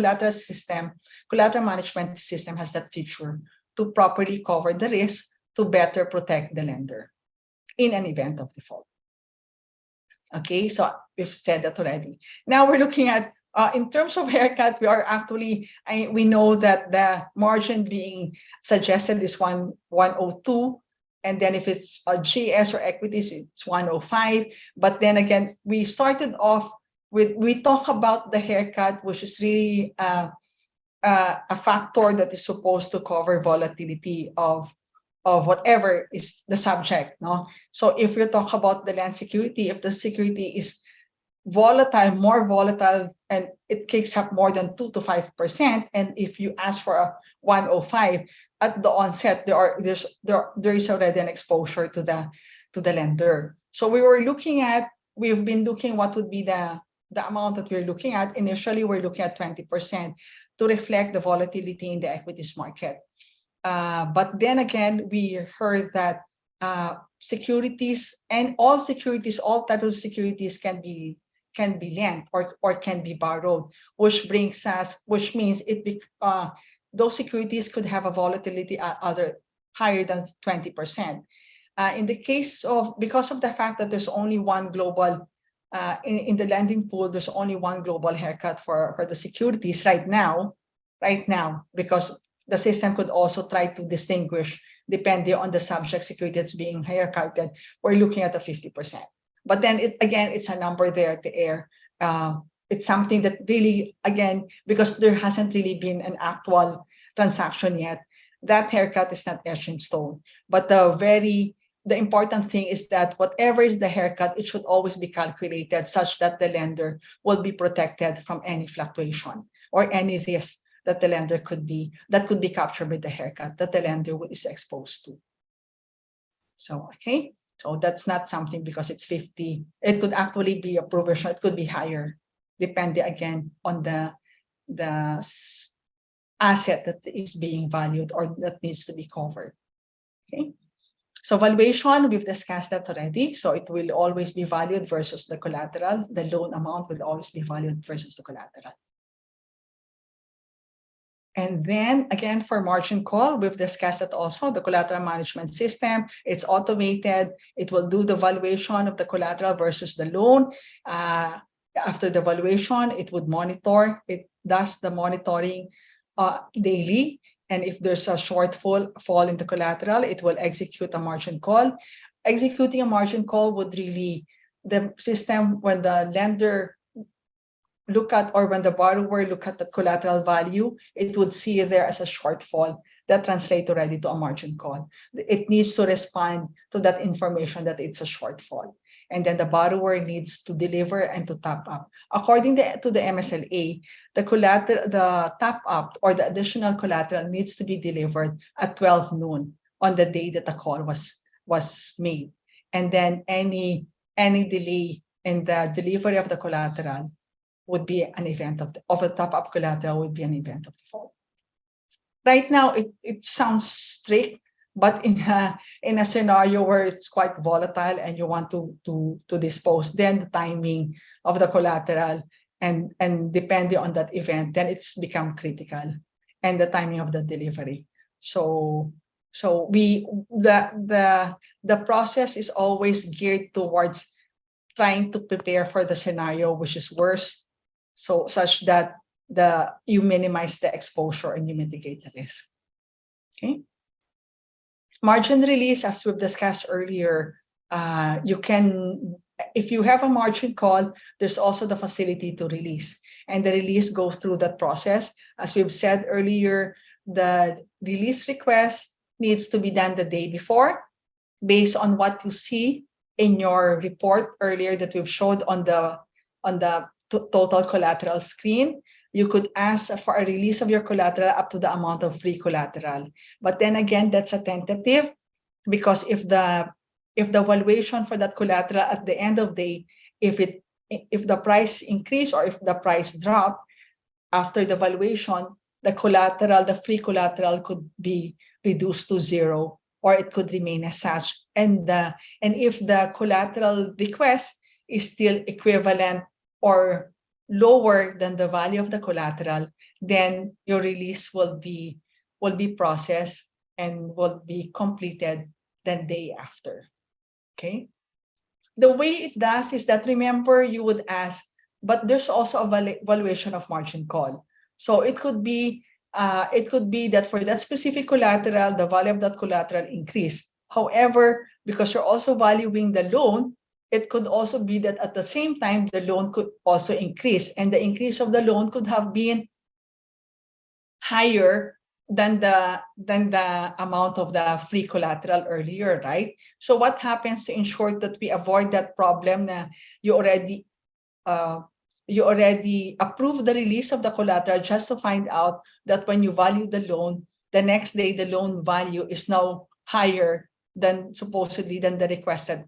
collateral management system has that feature to properly cover the risk to better protect the lender in an event of default. Okay, so we've said that already. Now we're looking at, in terms of haircut, we know that the margin being suggested is 102. And then if it's GS or equities, it's 105. But then again, we started off we talk about the haircut, which is really a factor that is supposed to cover volatility of whatever is the subject. No, so if we talk about the land security, if the security is volatile, more volatile, and it kicks up more than 2 to 5%, and if you ask for a 105 at the onset, there is already an exposure to the lender. So we've been looking what would be the amount that we're looking at. Initially, we're looking at 20% to reflect the volatility in the equities market. But then again, we heard that securities and all types of securities can be lent or can be borrowed, which means those securities could have a volatility higher than 20%. In the case because of the fact that there's only one global in the lending pool, there's only one global haircut for the securities right now, because the system could also try to distinguish depending on the subject security that's being haircutted. We're looking at a 50%. But then it's a number there at the air. It's something that really, again, because there hasn't really been an actual transaction yet, that haircut is not etched in stone. But the important thing is that whatever is the haircut, it should always be calculated such that the lender will be protected from any fluctuation or any risk that the lender could be captured with the haircut that the lender is exposed to. So, okay. So that's not something because it's 50. It could actually be a provision. It could be higher, depending again on the asset that is being valued or that needs to be covered. Okay. So valuation, we've discussed that already. So it will always be valued versus the collateral. The loan amount will always be valued versus the collateral. And then again, for margin call, we've discussed it also, the collateral management system. It's automated. It will do the valuation of the collateral versus the loan. After the valuation, it would monitor. It does the monitoring daily. And if there's a shortfall in the collateral, it will execute a margin call. Executing a margin call would really, the system, when the lender look at, or when the borrower look at the collateral value, it would see there as a shortfall that translates already to a margin call. It needs to respond to that information that it's a shortfall. And then the borrower needs to deliver and to top up. According to the MSLA, the top up or the additional collateral needs to be delivered at 12 noon on the day that the call was made. And then any delay in the delivery of the collateral would be an event of a top-up collateral would be an event of default. Right now, it sounds strict, but in a scenario where it's quite volatile and you want to dispose, then the timing of the collateral and depending on that event, then it's become critical, and the timing of the delivery. So the process is always geared towards trying to prepare for the scenario which is worse, so such that you minimize the exposure and you mitigate the risk. Okay. Margin release, as we've discussed earlier, you can, if you have a margin call, there's also the facility to release, and the release goes through that process. As we've said earlier, the release request needs to be done the day before, based on what you see in your report earlier that we've showed on the total collateral screen. You could ask for a release of your collateral up to the amount of free collateral. But then again, that's a tentative, because if the valuation for that collateral at the end of the day, if the price increase or if the price drop after the valuation, the free collateral could be reduced to zero, or it could remain as such. And if the collateral request is still equivalent or lower than the value of the collateral, then your release will be processed and will be completed the day after. Okay. The way it does is that, remember, you would ask, but there's also a valuation of margin call. So it could be that for that specific collateral, the value of that collateral increase. However, because you're also valuing the loan, it could also be that at the same time, the loan could also increase, and the increase of the loan could have been higher than the amount of the free collateral earlier, right? So what happens to ensure that we avoid that problem na you already approve the release of the collateral just to find out that when you value the loan, the next day the loan value is now higher than supposedly than the requested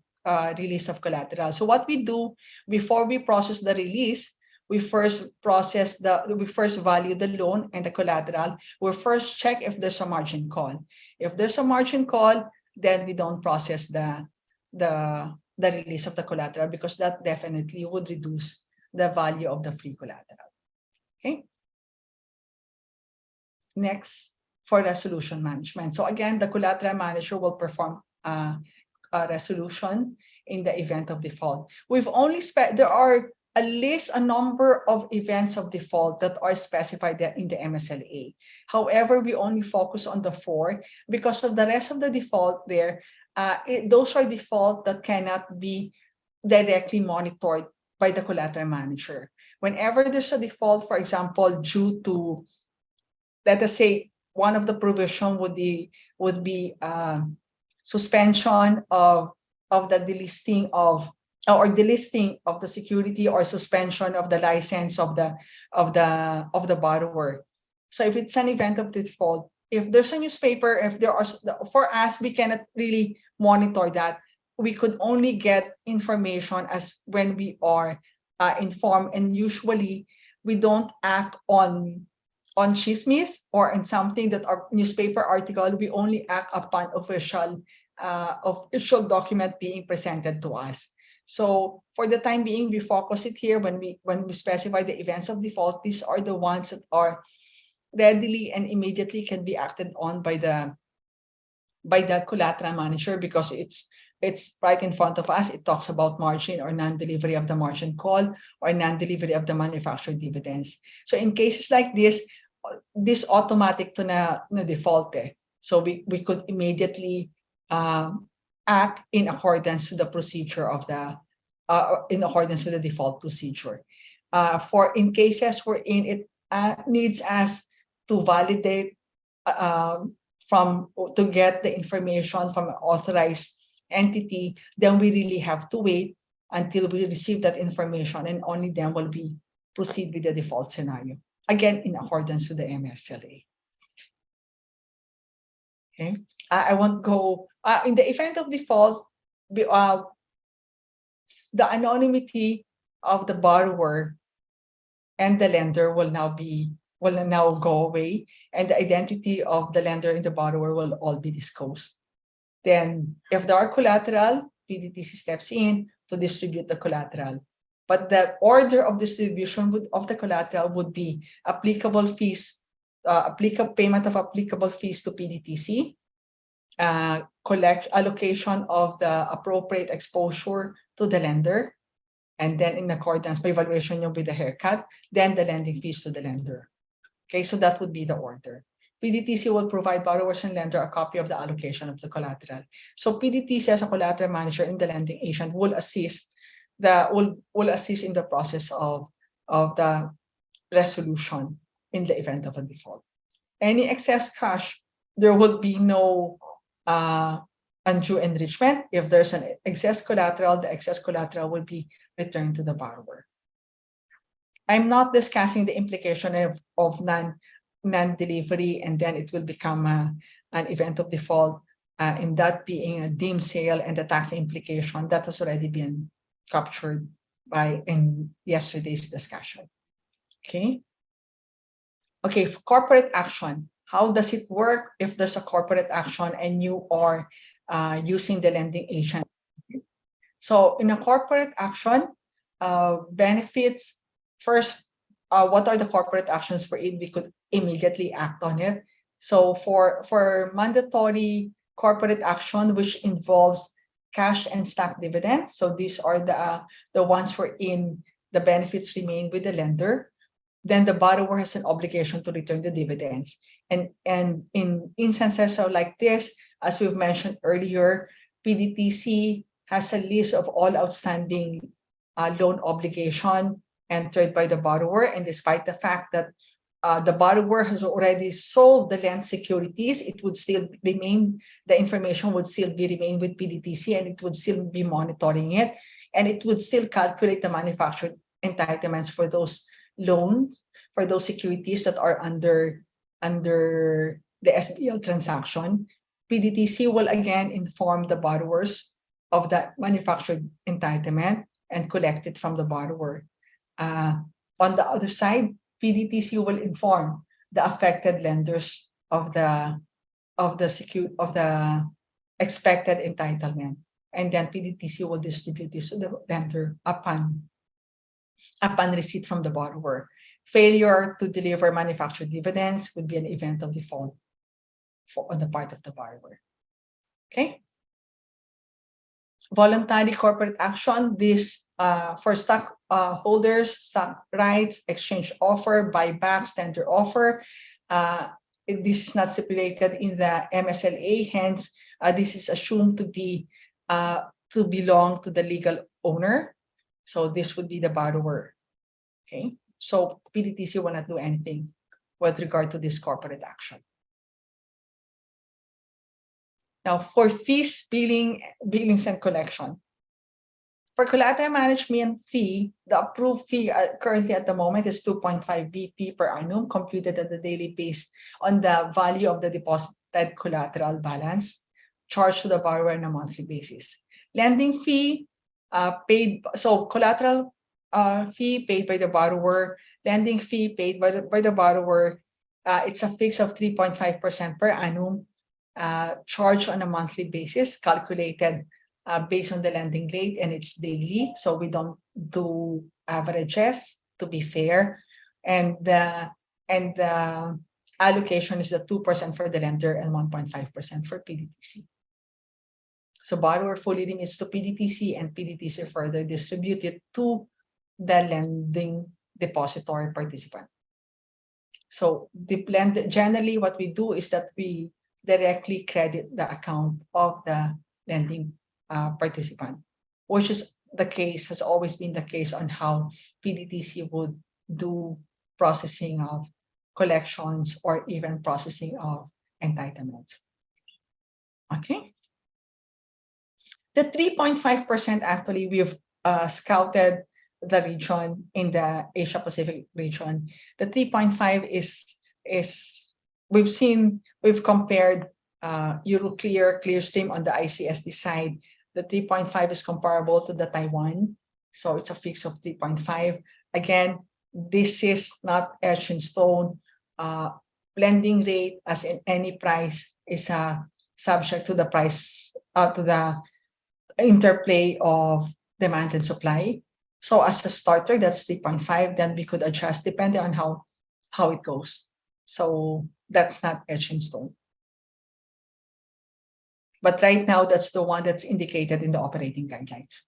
release of collateral. So what we do before we process the release, we first value the loan and the collateral. We first check if there's a margin call. If there's a margin call, then we don't process the release of the collateral, because that definitely would reduce the value of the free collateral. Okay. Next, for resolution management. So again, the collateral manager will perform a resolution in the event of default. We've only there are a number of events of default that are specified in the MSLA. However, we only focus on the 4 because of the rest of the default there. Those are default that cannot be directly monitored by the collateral manager. Whenever there's a default, for example, due to, let us say, one of the provision would be suspension of the delisting of, or delisting of the security, or suspension of the license of the borrower. So if it's an event of default, if there's a newspaper, if there are, for us, we cannot really monitor that. We could only get information as when we are informed, and usually we don't act on chismis or in something that our newspaper article. We only act upon official official document being presented to us. So for the time being, we focus it here when we specify the events of default. These are the ones that are readily and immediately can be acted on by the collateral manager, because it's right in front of us. It talks about margin or non-delivery of the margin call or non-delivery of the manufactured dividends. So in cases like this automatic to na default eh. So we could immediately act in accordance to the procedure of the in accordance with the default procedure. For in cases wherein it needs us to validate to get the information from an authorized entity, then we really have to wait until we receive that information, and only then will we proceed with the default scenario. Again, in accordance with the MSLA. Okay, I won't go in the event of default. The anonymity of the borrower and the lender will now go away, and the identity of the lender and the borrower will all be disclosed. Then, if there are collateral, PDTC steps in to distribute the collateral. But the order of distribution of the collateral would be applicable fees, payment of applicable fees to PDTC, collect allocation of the appropriate exposure to the lender, and then in accordance by evaluation with the haircut, then the lending fees to the lender. Okay, so that would be the order. PDTC will provide borrowers and lender a copy of the allocation of the collateral. So PDTC as a collateral manager and the lending agent will assist in the process of the resolution in the event of a default. Any excess cash, there would be no undue enrichment. If there's an excess collateral, the excess collateral will be returned to the borrower. I'm not discussing the implication of non-delivery, and then it will become an event of default, in that being a deemed sale, and the tax implication that has already been captured in yesterday's discussion. Okay. Okay, for corporate action, how does it work if there's a corporate action and you are using the lending agent? So in a corporate action, benefits first. What are the corporate actions for it? We could immediately act on it. So for mandatory corporate action, which involves cash and stock dividends, so these are the ones wherein the benefits remain with the lender, then the borrower has an obligation to return the dividends. And in instances like this, as we've mentioned earlier, PDTC has a list of all outstanding loan obligation entered by the borrower, and despite the fact that the borrower has already sold the land securities, it would still remain, the information would still remain with PDTC, and it would still be monitoring it, and it would still calculate the manufactured entitlements for those loans, for those securities that are under the SBL transaction. PDTC will again inform the borrowers of that manufactured entitlement and collect it from the borrower. On the other side, PDTC will inform the affected lenders of the expected entitlement, and then PDTC will distribute this to the lender upon receipt from the borrower. Failure to deliver manufactured dividends would be an event of default on the part of the borrower. Okay. Voluntary corporate action. This for stock holders, stock rights, exchange offer, buybacks, tender offer. This is not stipulated in the MSLA. Hence, this is assumed to belong to the legal owner. So this would be the borrower. Okay. So PDTC will not do anything with regard to this corporate action. Now, for fees, billings and collection. For collateral management fee, the approved fee currently at the moment is 2.5 BP per annum, computed on the daily based on the value of the deposited collateral balance, charged to the borrower on a monthly basis. Lending fee paid, so collateral fee paid by the borrower, lending fee paid by the borrower. It's a fix of 3.5% per annum. charged on a monthly basis, calculated based on the lending rate, and it's daily. So we don't do averages, to be fair. And the allocation is the 2% for the lender and 1.5% for PDTC. So borrower fully remits to PDTC, and PDTC further distribute it to the lending depository participant. So generally what we do is that we directly credit the account of the lending participant, which is the case, has always been the case on how PDTC would do processing of collections or even processing of entitlements. Okay. The 3.5%, actually, we've scouted the region in the Asia Pacific region. The 3.5 is we've compared Euroclear, Clearstream on the ICSD side. The 3.5 is comparable to the Taiwan, so it's a fix of 3.5. Again, this is not etched in stone. Blending rate, as in any price, is subject to the price to the interplay of demand and supply. So as a starter, that's 3.5. Then we could adjust depending on how it goes. So that's not etched in stone. But right now, that's the one that's indicated in the operating guidelines.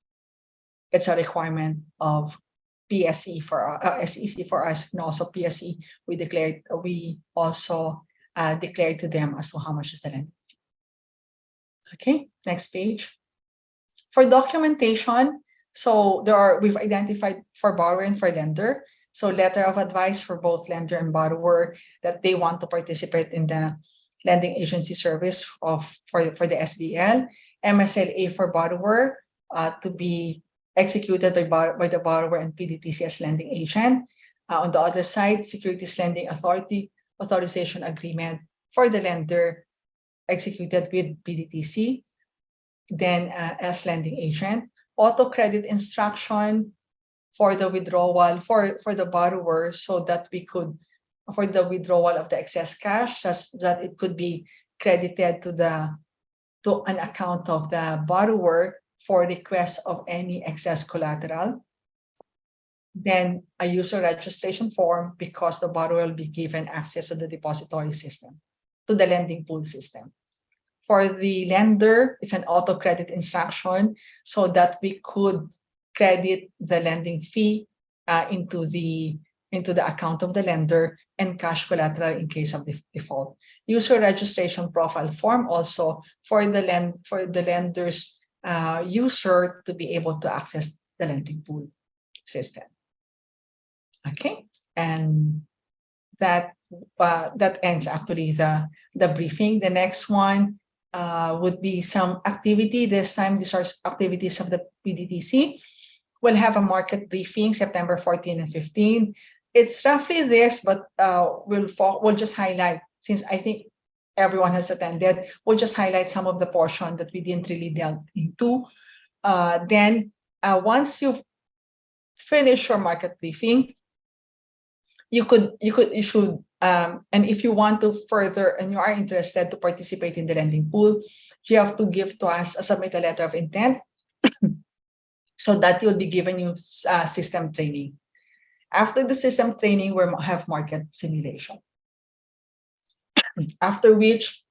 It's a requirement of PSE for SEC for us, and also PSE. We also declared to them as to how much is the lending fee. Okay, next page. For documentation, so we've identified for borrower and for lender. So letter of advice for both lender and borrower that they want to participate in the lending agency service for the SBL. MSLA for borrower to be executed by the borrower and PDTC as lending agent. On the other side, Securities Lending Authority authorization agreement for the lender executed with PDTC, then as lending agent. Auto credit instruction for the withdrawal for the borrower, so that we could, for the withdrawal of the excess cash, such that it could be credited to an account of the borrower for request of any excess collateral. Then a user registration form, because the borrower will be given access to the depository system, to the lending pool system. For the lender, it's an auto credit instruction, so that we could credit the lending fee into the account of the lender and cash collateral in case of default. User registration profile form also for the lender's user to be able to access the lending pool system. Okay, and that ends actually the briefing. The next one would be some activity. This time, these are activities of the PDTC. We'll have a market briefing September 14 and 15. It's roughly this, but we'll just highlight, since I think everyone has attended, we'll just highlight some of the portion that we didn't really delve into. Then once you've finished your market briefing, you should and if you want to further and you are interested to participate in the lending pool, you have to give to us submit a letter of intent so that you'll be given you system training. After the system training, we'll have market simulation. After which,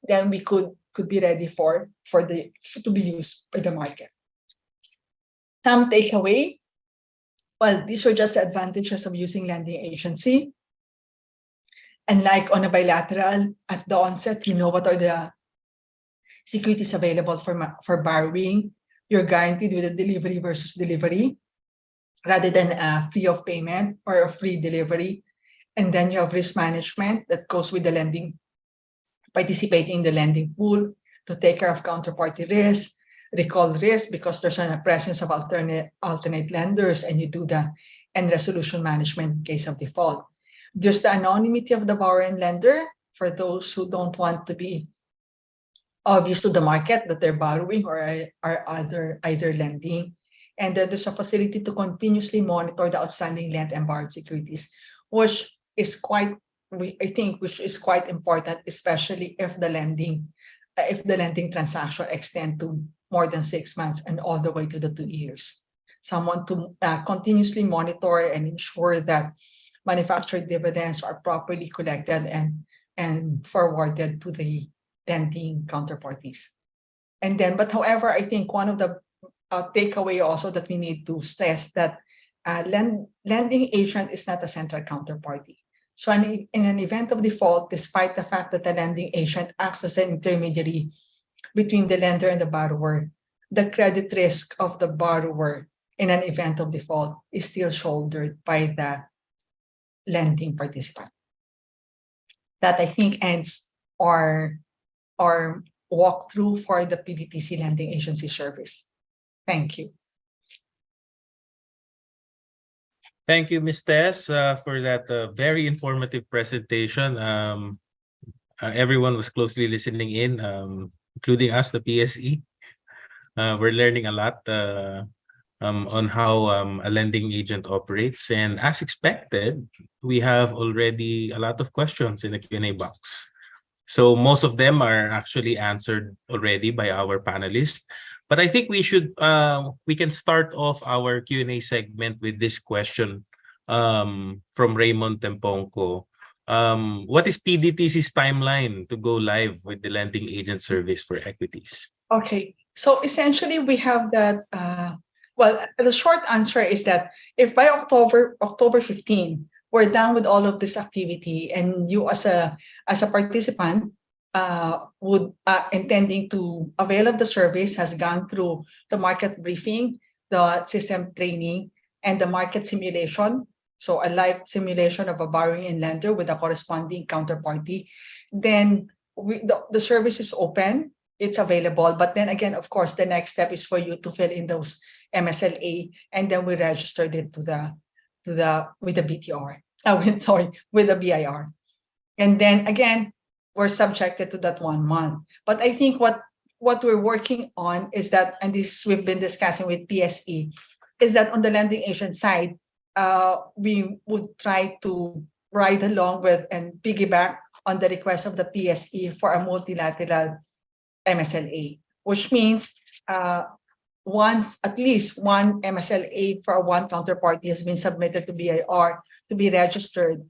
then we could be ready to be used by the market. Some takeaway. Well, these are just the advantages of using lending agency. And like on a bilateral, at the onset, you know what are the securities available for borrowing. You're guaranteed with a delivery versus delivery, rather than a fee of payment or a free delivery. And then you have risk management that goes with the lending, participating in the lending pool to take care of counterparty risk, recall risk, because there's a presence of alternate lenders, and you do the end resolution management in case of default. There's the anonymity of the borrower and lender for those who don't want to be obvious to the market that they're borrowing or are either lending. And then there's a facility to continuously monitor the outstanding lent and borrowed securities, which is quite I think which is quite important, especially if the lending transaction extend to more than 6 months and all the way to the 2 years. Someone to continuously monitor and ensure that manufactured dividends are properly collected and forwarded to the lending counterparties. And then, but however, I think one of the takeaway also that we need to stress that lending agent is not a central counterparty. So in an event of default, despite the fact that the lending agent acts as an intermediary between the lender and the borrower, the credit risk of the borrower in an event of default is still shouldered by the lending participant. That I think ends our walkthrough for the PDTC lending agency service. Thank you. Thank you, Ms. Tess, for that very informative presentation. Everyone was closely listening in, including us, the PSE. We're learning a lot on how a lending agent operates. And as expected, we have already a lot of questions in the Q&A box. So most of them are actually answered already by our panelists. But I think we can start off our Q&A segment with this question from Raymond Tempongco. What is PDTC's timeline to go live with the lending agent service for equities? Okay, so essentially we have that. Well, the short answer is that if by October 15, we're done with all of this activity, and you as a participant would intending to avail of the service has gone through the market briefing, the system training, and the market simulation. So a live simulation of a borrowing and lender with a corresponding counterparty. Then the service is open, it's available. But then again, of course, the next step is for you to fill in those MSLA, and then we registered it with the BTR. With the BIR. And then again, we're subjected to that 1 month. But I think what we're working on is that, and this we've been discussing with PSE, is that on the lending agent side, we would try to ride along with and piggyback on the request of the PSE for a multilateral MSLA, which means once at least one MSLA for one counterparty has been submitted to BIR to be registered,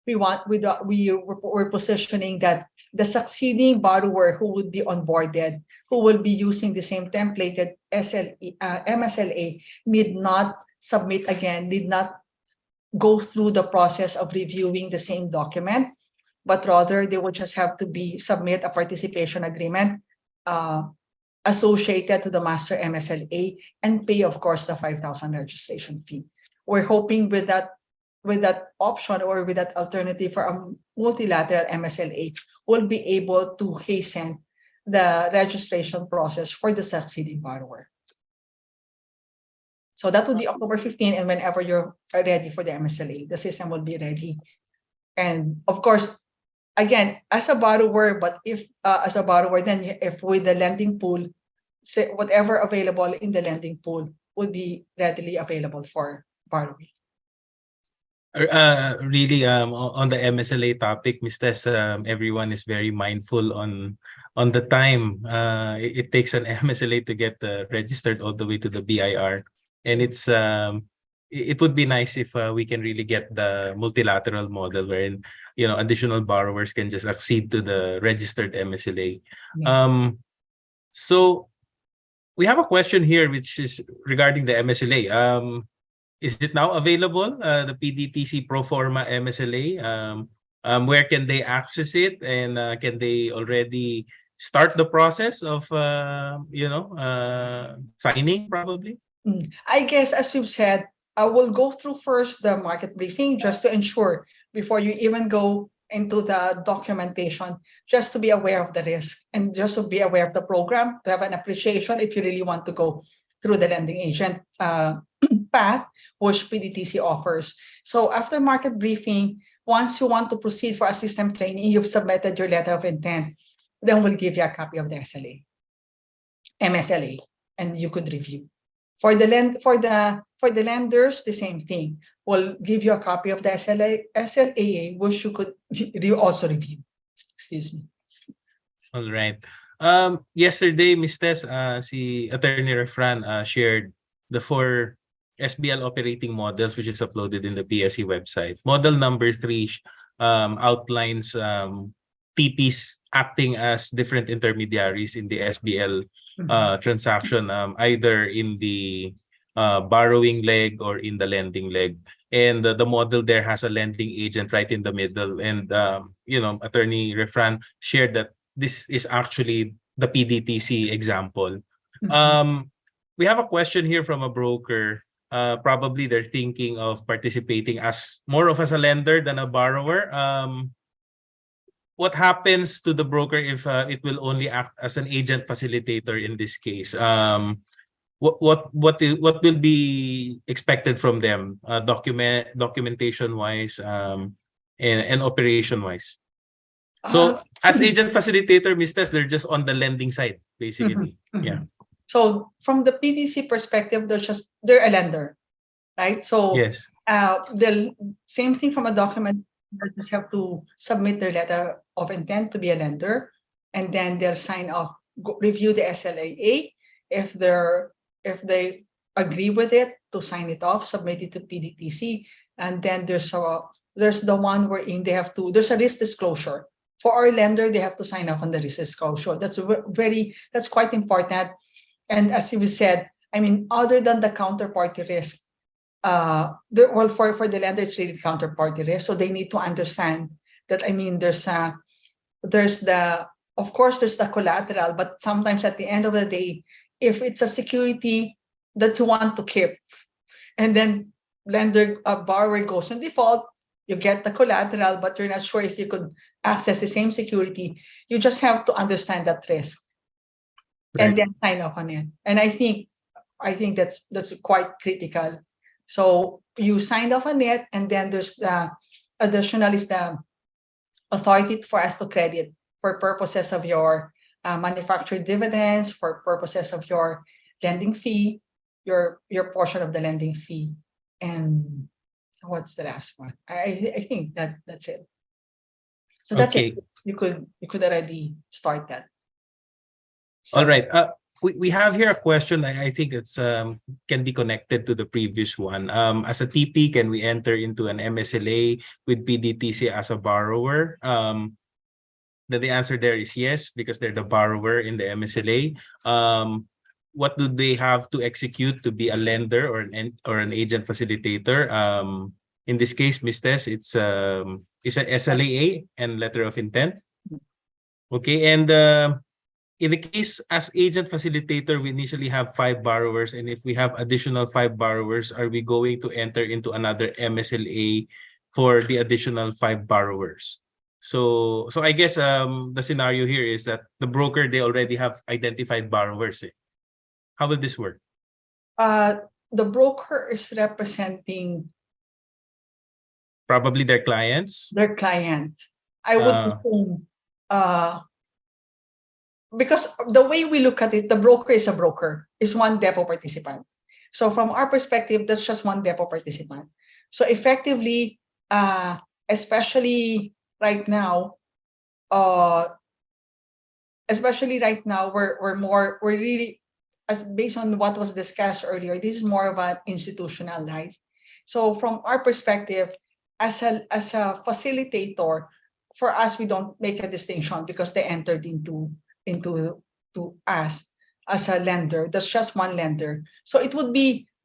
we're positioning that the succeeding borrower who would be onboarded, who will be using the same templated MSLA, need not submit again, need not go through the process of reviewing the same document, but rather they will just have to submit a participation agreement associated to the master MSLA and pay, of course, the 5,000 registration fee. We're hoping with that option or with that alternative for a multilateral MSLA, we'll be able to hasten the registration process for the succeeding borrower. So that would be October 15, and whenever you're ready for the MSLA, the system will be ready. And of course, again, as a borrower, but if as a borrower, then if with the lending pool, say whatever available in the lending pool would be readily available for borrowing. Really, on the MSLA topic, Ms. Tess, everyone is very mindful on the time it takes an MSLA to get registered all the way to the BIR, and it would be nice if we can really get the multilateral model wherein additional borrowers can just accede to the registered MSLA. So we have a question here which is regarding the MSLA. Is it now available, the PDTC pro forma MSLA? Where can they access it, and can they already start the process of signing probably? I guess, as you've said, I will go through first the market briefing just to ensure before you even go into the documentation, just to be aware of the risk and just to be aware of the program, to have an appreciation if you really want to go through the lending agent path which PDTC offers. So after market briefing, once you want to proceed for a system training, you've submitted your letter of intent, then we'll give you a copy of the MSLA, and you could review. For the lenders, the same thing. We'll give you a copy of the SLAA, which you could also review. Excuse me. All right. Yesterday, Ms. Tess, si Attorney Refran shared the 4 SBL operating models which is uploaded in the PSE website. Model number 3 outlines TPs acting as different intermediaries in the SBL transaction, either in the borrowing leg or in the lending leg. And the model there has a lending agent right in the middle. And, Attorney Refran shared that this is actually the PDTC example. We have a question here from a broker. Probably they're thinking of participating as more of as a lender than a borrower. What happens to the broker if it will only act as an agent facilitator in this case? What will be expected from them, documentation wise, and operation wise? So as agent facilitator, Ms. Tess, they're just on the lending side, basically. Yeah. So from the PDC perspective, they're a lender, right? So Yes. the same thing from a document, they just have to submit their letter of intent to be a lender, and then they'll sign off, review the SLAA. If they agree with it, to sign it off, submit it to PDTC, and then there's the one wherein there's a risk disclosure. For our lender, they have to sign off on the risk disclosure. That's quite important. And as we said, I mean, other than the counterparty risk, for the lender, it's really counterparty risk. So they need to understand that, I mean, there's the collateral, but sometimes at the end of the day, if it's a security that you want to keep, and then borrower goes in default, you get the collateral, but you're not sure if you could access the same security. You just have to understand that risk, right, and then sign off on it. And I think that's quite critical. So you signed off on it, and then there's the additional is the authority for us to credit for purposes of your manufactured dividends, for purposes of your lending fee, your portion of the lending fee. And what's the last one? I think that's it. So that's it. You could already start that. So, all right. We have here a question. I think it's can be connected to the previous one. As a TP, can we enter into an MSLA with PDTC as a borrower? The answer there is yes, because they're the borrower in the MSLA. What do they have to execute to be a lender or an agent facilitator? In this case, Ms. Tess, it's an SLAA and letter of intent. Okay, and in the case as agent facilitator, we initially have 5 borrowers, and if we have additional 5 borrowers, are we going to enter into another MSLA for the additional 5 borrowers? So I guess the scenario here is that the broker, they already have identified borrowers. How will this work? The broker is representing probably their clients. Their clients. I would assume, because the way we look at it, the broker is a broker, is one depot participant. So from our perspective, that's just one depot participant. So effectively, especially right now, we're really, as based on what was discussed earlier, this is more of an institutional, right? So from our perspective, as a facilitator, for us, we don't make a distinction because they entered into us as a lender. That's just one lender. So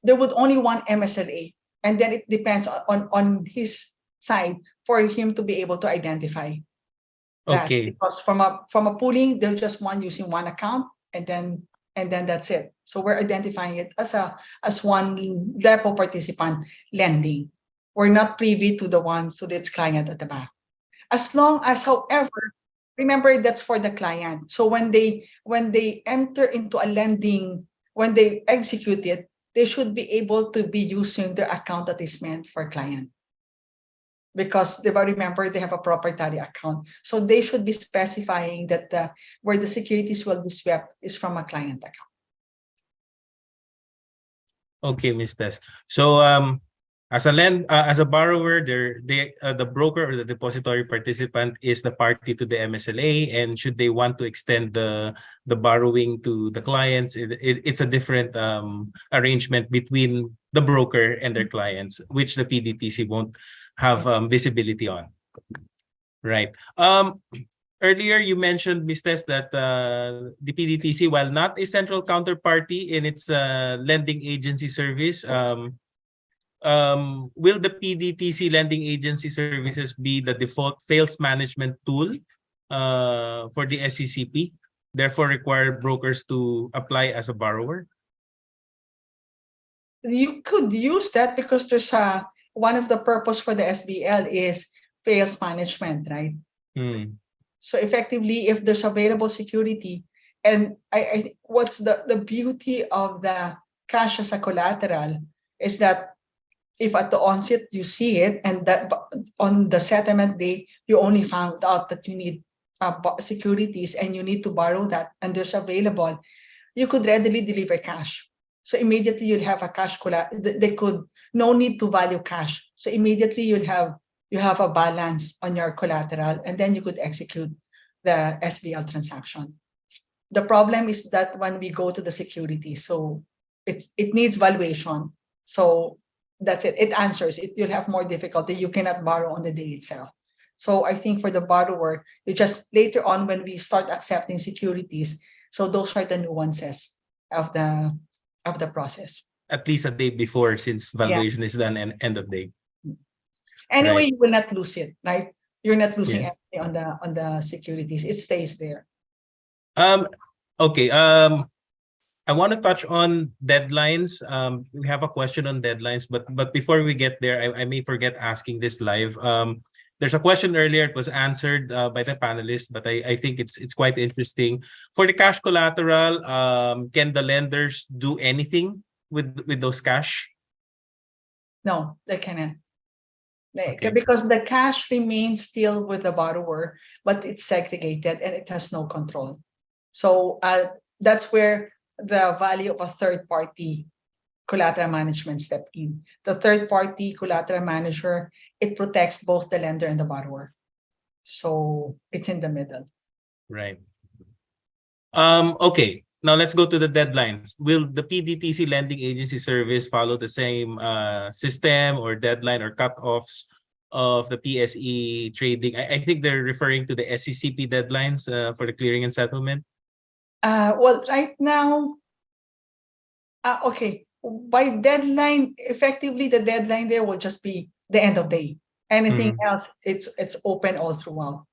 there would only one MSLA, and then it depends on his side for him to be able to identify that. Okay. Because from a pooling, they're just one using one account, and then that's it. So we're identifying it as one depot participant lending. We're not privy to its client at the back. As long as, however, remember that's for the client. So when they enter into a lending, when they execute it, they should be able to be using the account that is meant for client. Because remember, they have a proprietary account. So they should be specifying that where the securities will be swept is from a client account. Okay, Ms. Tess. So as a borrower, the broker or the depository participant is the party to the MSLA, and should they want to extend the borrowing to the clients, it's a different arrangement between the broker and their clients, which the PDTC won't have visibility on. Right. Earlier, you mentioned, Ms. Tess, that the PDTC, while not a central counterparty in its lending agency service, will the PDTC lending agency services be the default sales management tool for the SCCP, therefore require brokers to apply as a borrower? You could use that because there's one of the purpose for the SBL is sales management, right? So effectively, if there's available security, and what's the beauty of the cash as a collateral is that if at the onset you see it, and that on the settlement date you only found out that you need securities and you need to borrow that, and there's available, you could readily deliver cash. So immediately you'll have a cash collateral. They could no need to value cash. So immediately you have a balance on your collateral, and then you could execute the SBL transaction. The problem is that when we go to the security, so it needs valuation. So that's it. It answers it. You'll have more difficulty. You cannot borrow on the day itself. So I think for the borrower, you just later on when we start accepting securities, so those are the nuances of the process. At least a day before, since valuation is done and end of day. Anyway, Right. you will not lose it, right? You're not losing Yes. anything on the securities. It stays there. Okay. I want to touch on deadlines. We have a question on deadlines, but before we get there, I may forget asking this live. There's a question earlier. It was answered by the panelists, but I think it's quite interesting. For the cash collateral, can the lenders do anything with those cash? No, they cannot. Okay. Because the cash remains still with the borrower, but it's segregated and it has no control. So that's where the value of a third party collateral management step in. The third party collateral manager, it protects both the lender and the borrower. So it's in the middle. Right. Okay. Now let's go to the deadlines. Will the PDTC lending agency service follow the same system or deadline or cutoffs of the PSE trading? I think they're referring to the SCCP deadlines for the clearing and settlement. Well, right now, okay, by deadline, effectively the deadline there will just be the end of day. Anything else, it's open all throughout.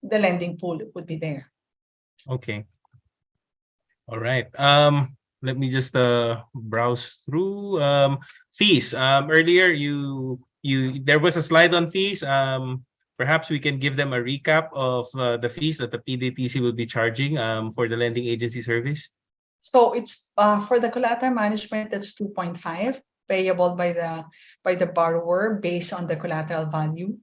The lending pool would be there. Okay. All right. Let me just browse through fees. Earlier there was a slide on fees. Perhaps we can give them a recap of the fees that the PDTC will be charging for the lending agency service. So it's for the collateral management, that's 2.5 payable by the borrower based on the collateral value.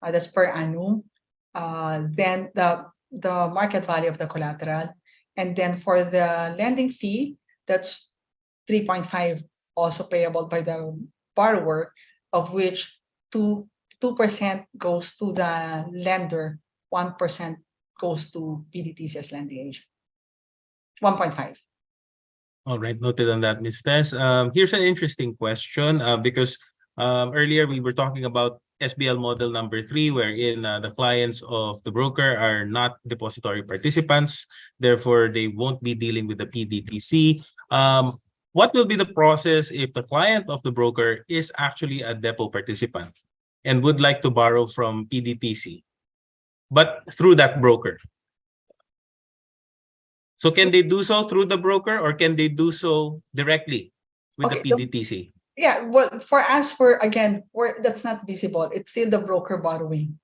That's per annum. Then the market value of the collateral. And then for the lending fee, that's 3.5 also payable by the borrower, of which 2% goes to the lender, 1% goes to PDTC as lending agent. 1.5. All right, noted on that, Ms. Tess. Here's an interesting question because earlier we were talking about SBL model number 3, wherein the clients of the broker are not depository participants. Therefore, they won't be dealing with the PDTC. What will be the process if the client of the broker is actually a depot participant and would like to borrow from PDTC, but through that broker? So can they do so through the broker, or can they do so directly with the PDTC? Yeah, well, for us, that's not visible. It's still the broker borrowing.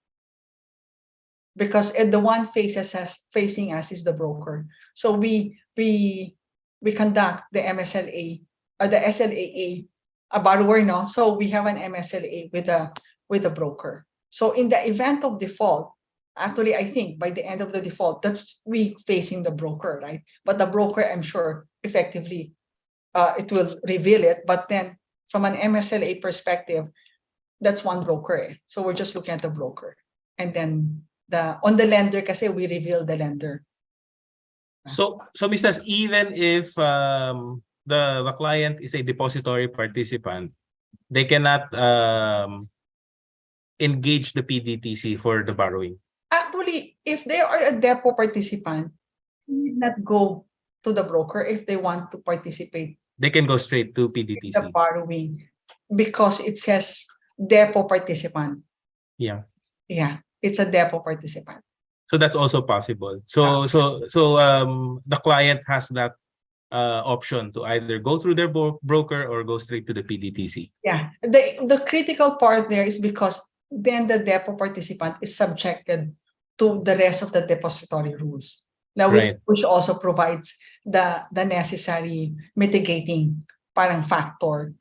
Because the one facing us is the broker. So we conduct the MSLA or the SLAA, a borrower, no? So we have an MSLA with a broker. So in the event of default, actually, I think by the end of the default, that's we facing the broker, right? But the broker, I'm sure, effectively it will reveal it. But then from an MSLA perspective, that's one broker. So we're just looking at the broker. And then on the lender, kasi we reveal the lender. So Ms. Tas, even if the client is a depository participant, they cannot engage the PDTC for the borrowing. Actually, if they are a depot participant, they need not go to the broker if they want to participate They can go straight to in the PDTC. borrowing because it says depot participant. Yeah. Yeah, it's a depot participant. So that's also possible. So the client has that option to either go through their broker or go straight to the PDTC. Yeah, the critical part there is because then the depot participant is subjected to the rest of the depository rules. Now, Right. which also provides the necessary mitigating parang factor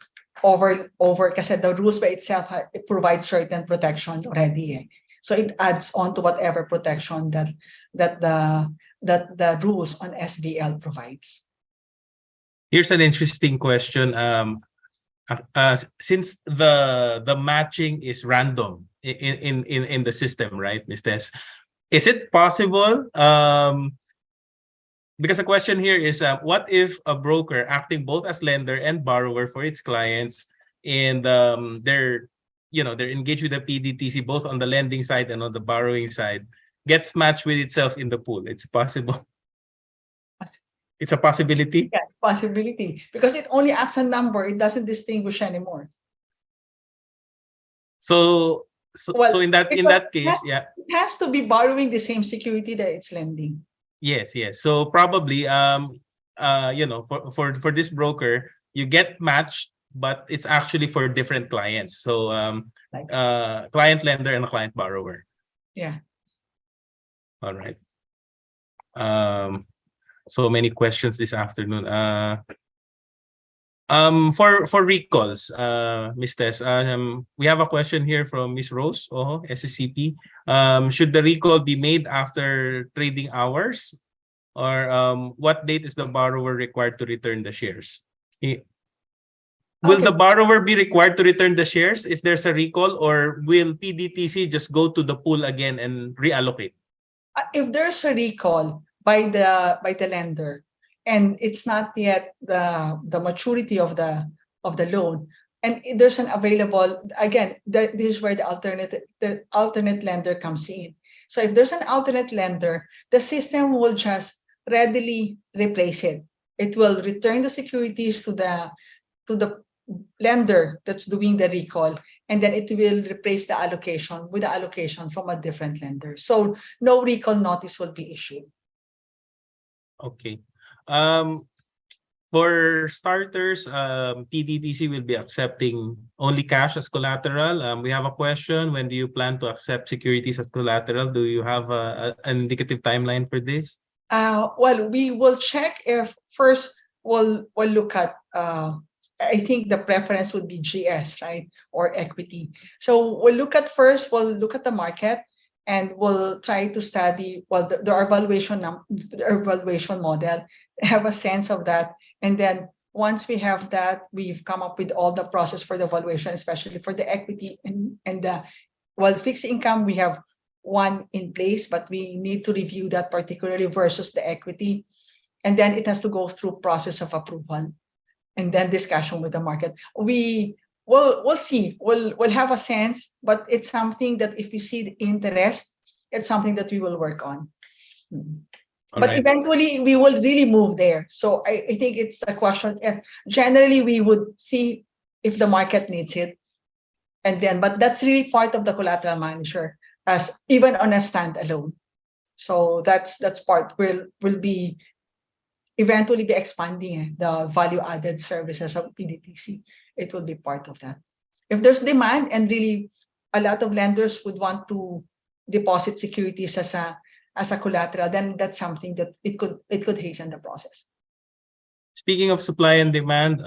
over kasi the rules by itself it provides certain protection already. Eh. So it adds on to whatever protection that the rules on SBL provides. Here's an interesting question. Since the matching is random in the system, right, Ms. Tess? Is it possible? Because the question here is, what if a broker acting both as lender and borrower for its clients, and they're engaged with the PDTC both on the lending side and on the borrowing side, gets matched with itself in the pool? It's possible. It's a possibility. Yeah, possibility because it only acts a number; it doesn't distinguish anymore. So in that case, yeah, it has to be borrowing the same security that it's lending. Yes. So probably for this broker, you get matched, but it's actually for different clients. So client lender and a client borrower. Yeah. All right. So many questions this afternoon. For recalls, Ms. Tess, we have a question here from Ms. Rose, SCCP. Should the recall be made after trading hours, or what date is the borrower required to return the shares? Will the borrower be required to return the shares if there's a recall, or will PDTC just go to the pool again and reallocate? If there's a recall by the lender, and it's not yet the maturity of the loan, and there's an available, again, this is where the alternate lender comes in. So if there's an alternate lender, the system will just readily replace it. It will return the securities to the lender that's doing the recall, and then it will replace the allocation with the allocation from a different lender. So no recall notice will be issued. Okay. For starters, PDTC will be accepting only cash as collateral. We have a question: when do you plan to accept securities as collateral? Do you have an indicative timeline for this? Well, we will check if first we'll look at I think the preference would be GS, right, or equity. So we'll look at the market, and we'll try to study the evaluation model, have a sense of that, and then once we have that, we've come up with all the process for the valuation, especially for the equity and the fixed income. We have one in place, but we need to review that particularly versus the equity, and then it has to go through process of approval, and then discussion with the market. We'll see. We'll have a sense, but it's something that if we see the interest, it's something that we will work on. But eventually, we will really move there. So I think it's a question. And generally, we would see if the market needs it, and then. But that's really part of the collateral manager, as even on a standalone. So that's part will be eventually be expanding the value-added services of PDTC. It will be part of that. If there's demand and really a lot of lenders would want to deposit securities as a collateral, then that's something that it could hasten the process. Speaking of supply and demand,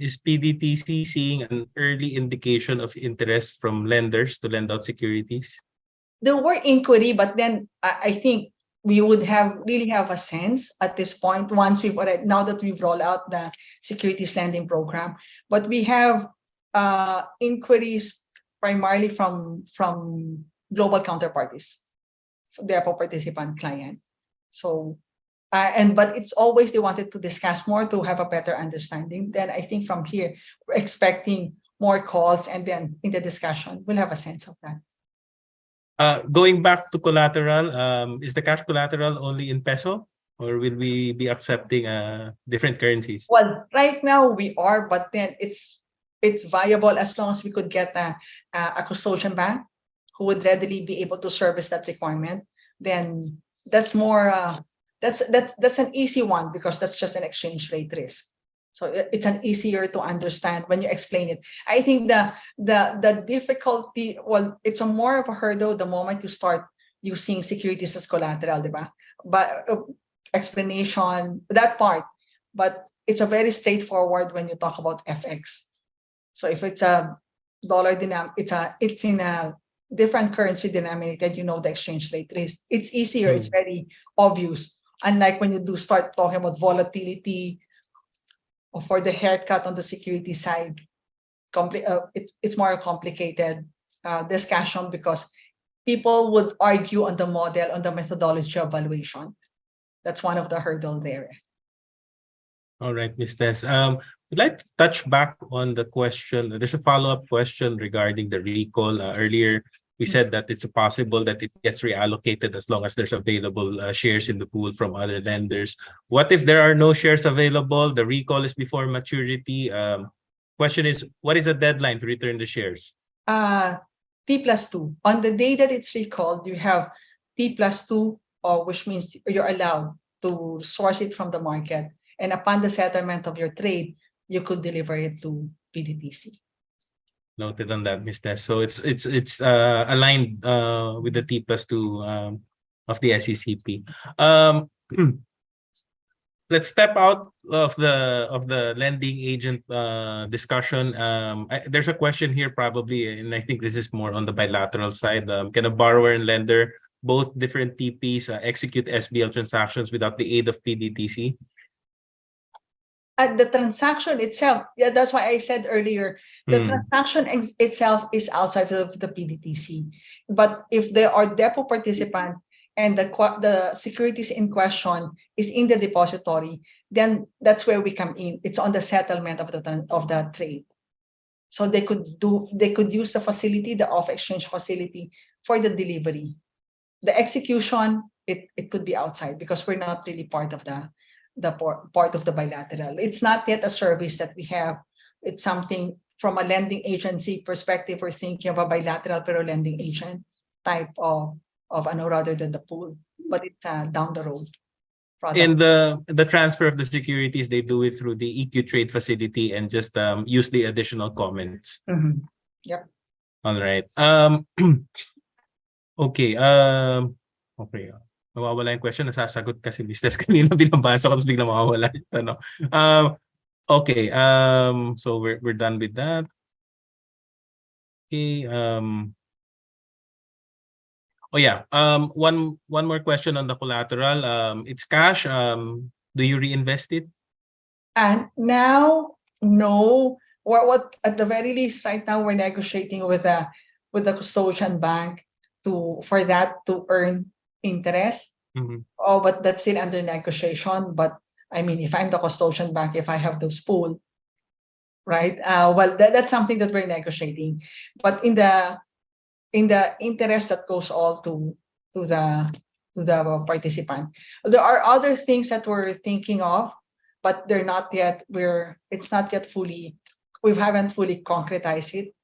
is PDTC seeing an early indication of interest from lenders to lend out securities? There were inquiry, but then I think we would really have a sense at this point once now that we've rolled out the securities lending program. But we have inquiries primarily from global counterparties, depot participant client. So but it's always they wanted to discuss more to have a better understanding. Then I think from here we're expecting more calls, and then in the discussion we'll have a sense of that. Going back to collateral, is the cash collateral only in peso, or will we be accepting different currencies? Well, right now we are, but then it's viable as long as we could get a custodian bank who would readily be able to service that requirement. Then that's more that's an easy one, because that's just an exchange rate risk. So it's an easier to understand when you explain it. I think the difficulty, well, it's a more of a hurdle the moment you start using securities as collateral, diba? But explanation, that part, but it's a very straightforward when you talk about FX. So if it's a dollar it's in a different currency denominated, the exchange rate risk. It's easier, it's very obvious. Unlike when you start talking about volatility, or for the haircut on the security side, it's more complicated discussion, because people would argue on the model, on the methodology of valuation. That's one of the hurdles there. All right, Ms. Tess. I'd like to touch back on the question. There's a follow-up question regarding the recall. Earlier, we said that it's possible that it gets reallocated as long as there's available shares in the pool from other lenders. What if there are no shares available? The recall is before maturity. Question is, what is the deadline to return the shares? T+2. On the day that it's recalled, you have T+2, which means you're allowed to source it from the market. And upon the settlement of your trade, you could deliver it to PDTC. Noted on that, Ms. Tess. So it's aligned with the T+2 of the SECP. Let's step out of the lending agent discussion. There's a question here probably, and I think this is more on the bilateral side. Can a borrower and lender, both different TPs, execute SBL transactions without the aid of PDTC? The transaction itself, that's why I said earlier, the transaction itself is outside of the PDTC. But if there are depot participant and the securities in question is in the depository, then that's where we come in. It's on the settlement of the trade. So they could use the facility, the off-exchange facility, for the delivery. The execution, it could be outside, because we're not really part of the part of the bilateral. It's not yet a service that we have. It's something from a lending agency perspective. We're thinking of a bilateral pero lending agent type of rather than the pool, but it's down the road. In the transfer of the securities, they do it through the EQ trade facility and just use the additional comments. Yep. All right. Okay. Okay. Mawawala yung question, nasasagot kasi business kanina binabasa ko tapos biglang mawawala yung tanong. Okay, so we're done with that. Okay, oh yeah, one more question on the collateral. It's cash. Do you reinvest it? And now, no. What at the very least right now we're negotiating with the custodian bank for that to earn interest. Oh, but that's still under negotiation. But I mean, if I'm the custodian bank, if I have those pool, right? Well, that's something that we're negotiating. But in the interest that goes all to the participant, there are other things that we're thinking of, but they're not yet. It's not yet fully. We haven't fully concretized it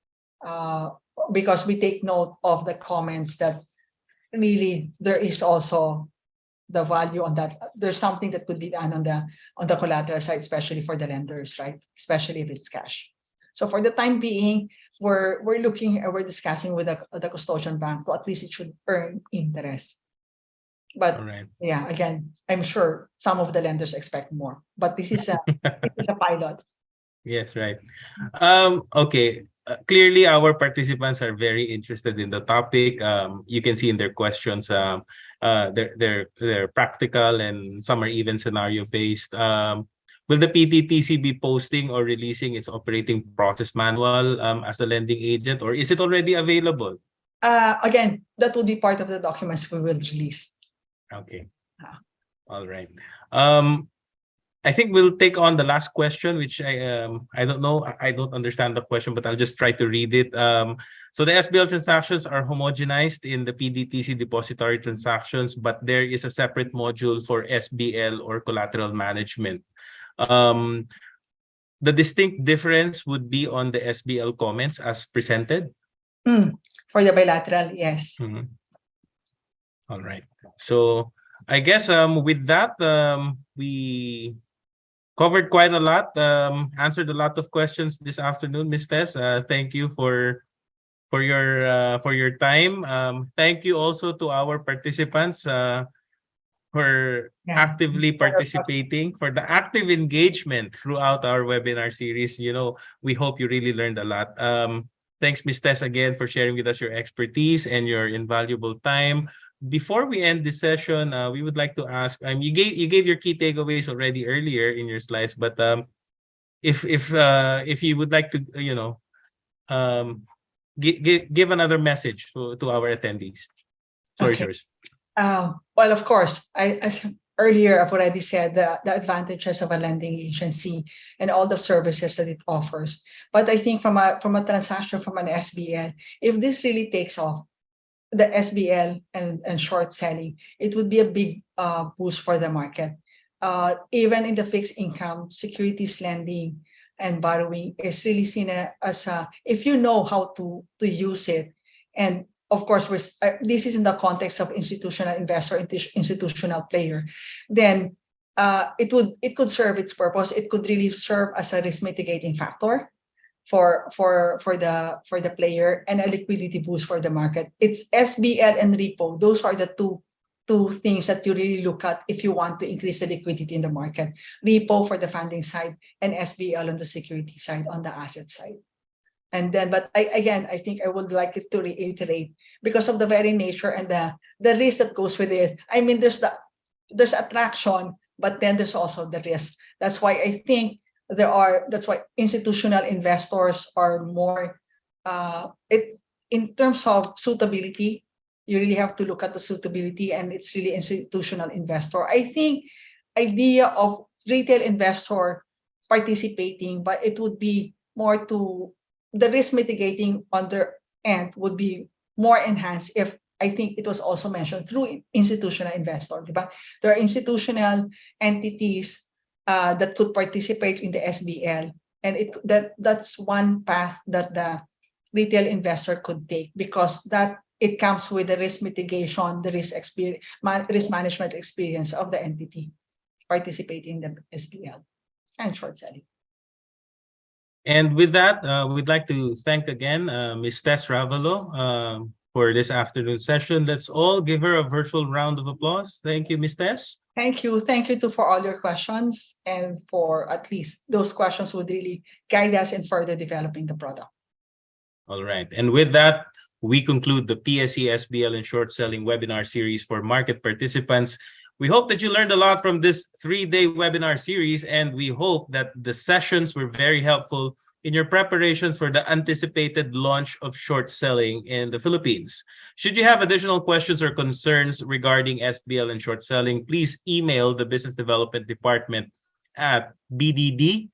because we take note of the comments that really there is also the value on that. There's something that could be done on the collateral side, especially for the lenders, right? Especially if it's cash. So for the time being, we're discussing with the custodian bank, so at least it should earn interest. But yeah, again, I'm sure some of the lenders expect more. But this is a pilot. Yes, right. Okay. Clearly, our participants are very interested in the topic. You can see in their questions, they're practical, and some are even scenario based. Will the PDTC be posting or releasing its operating process manual as a lending agent, or is it already available? Again, that will be part of the documents we will release. Okay. Ah. All right. I think we'll take on the last question, which I don't know. I don't understand the question, but I'll just try to read it. So the SBL transactions are homogenized in the PDTC depository transactions, but there is a separate module for SBL or collateral management. The distinct difference would be on the SBL comments as presented. For the bilateral, yes. All right. So I guess with that we covered quite a lot, answered a lot of questions this afternoon, Ms. Tess. Thank you for your time. Thank you also to our participants for actively participating, for the active engagement throughout our webinar series. We hope you really learned a lot. Thanks, Ms. Tess, again for sharing with us your expertise and your invaluable time. Before we end this session, we would like to ask, you gave your key takeaways already earlier in your slides, but if you would like to give another message to our attendees. Floor is yours. Well, of course, as earlier I've already said the advantages of a lending agency and all the services that it offers. But I think from a transaction from an SBL, if this really takes off, the SBL and short selling, it would be a big boost for the market. Even in the fixed income, securities lending and borrowing is really seen as if you know how to use it. And of course, this is in the context of institutional investor, institutional player, then it could serve its purpose. It could really serve as a risk mitigating factor for the player and a liquidity boost for the market. It's SBL and repo. Those are the two things that you really look at if you want to increase the liquidity in the market. Repo for the funding side and SBL on the security side, on the asset side. And then, but I think I would like it to reiterate, because of the very nature and the risk that goes with it. I mean, there's attraction, but then there's also the risk. That's why I think that's why institutional investors are more in terms of suitability. You really have to look at the suitability, and it's really institutional investor. I think idea of retail investor participating, but it would be more to the risk mitigating on their end would be more enhanced if, I think it was also mentioned, through institutional investor. Diba? There are institutional entities that could participate in the SBL, and that's one path that the retail investor could take, because that it comes with the risk mitigation, the risk management experience of the entity participating in the SBL and short selling. And with that, we'd like to thank again Ms. Tess Ravelo for this afternoon session. Let's all give her a virtual round of applause. Thank you, Ms. Tess. Thank you. Thank you too for all your questions, and for at least those questions would really guide us in further developing the product. All right. And with that, we conclude the PSE SBL and short selling webinar series for market participants. We hope that you learned a lot from this 3-day webinar series, and we hope that the sessions were very helpful in your preparations for the anticipated launch of short selling in the Philippines. Should you have additional questions or concerns regarding SBL and short selling, please email the Business Development Department at bdd@pse.com.ph.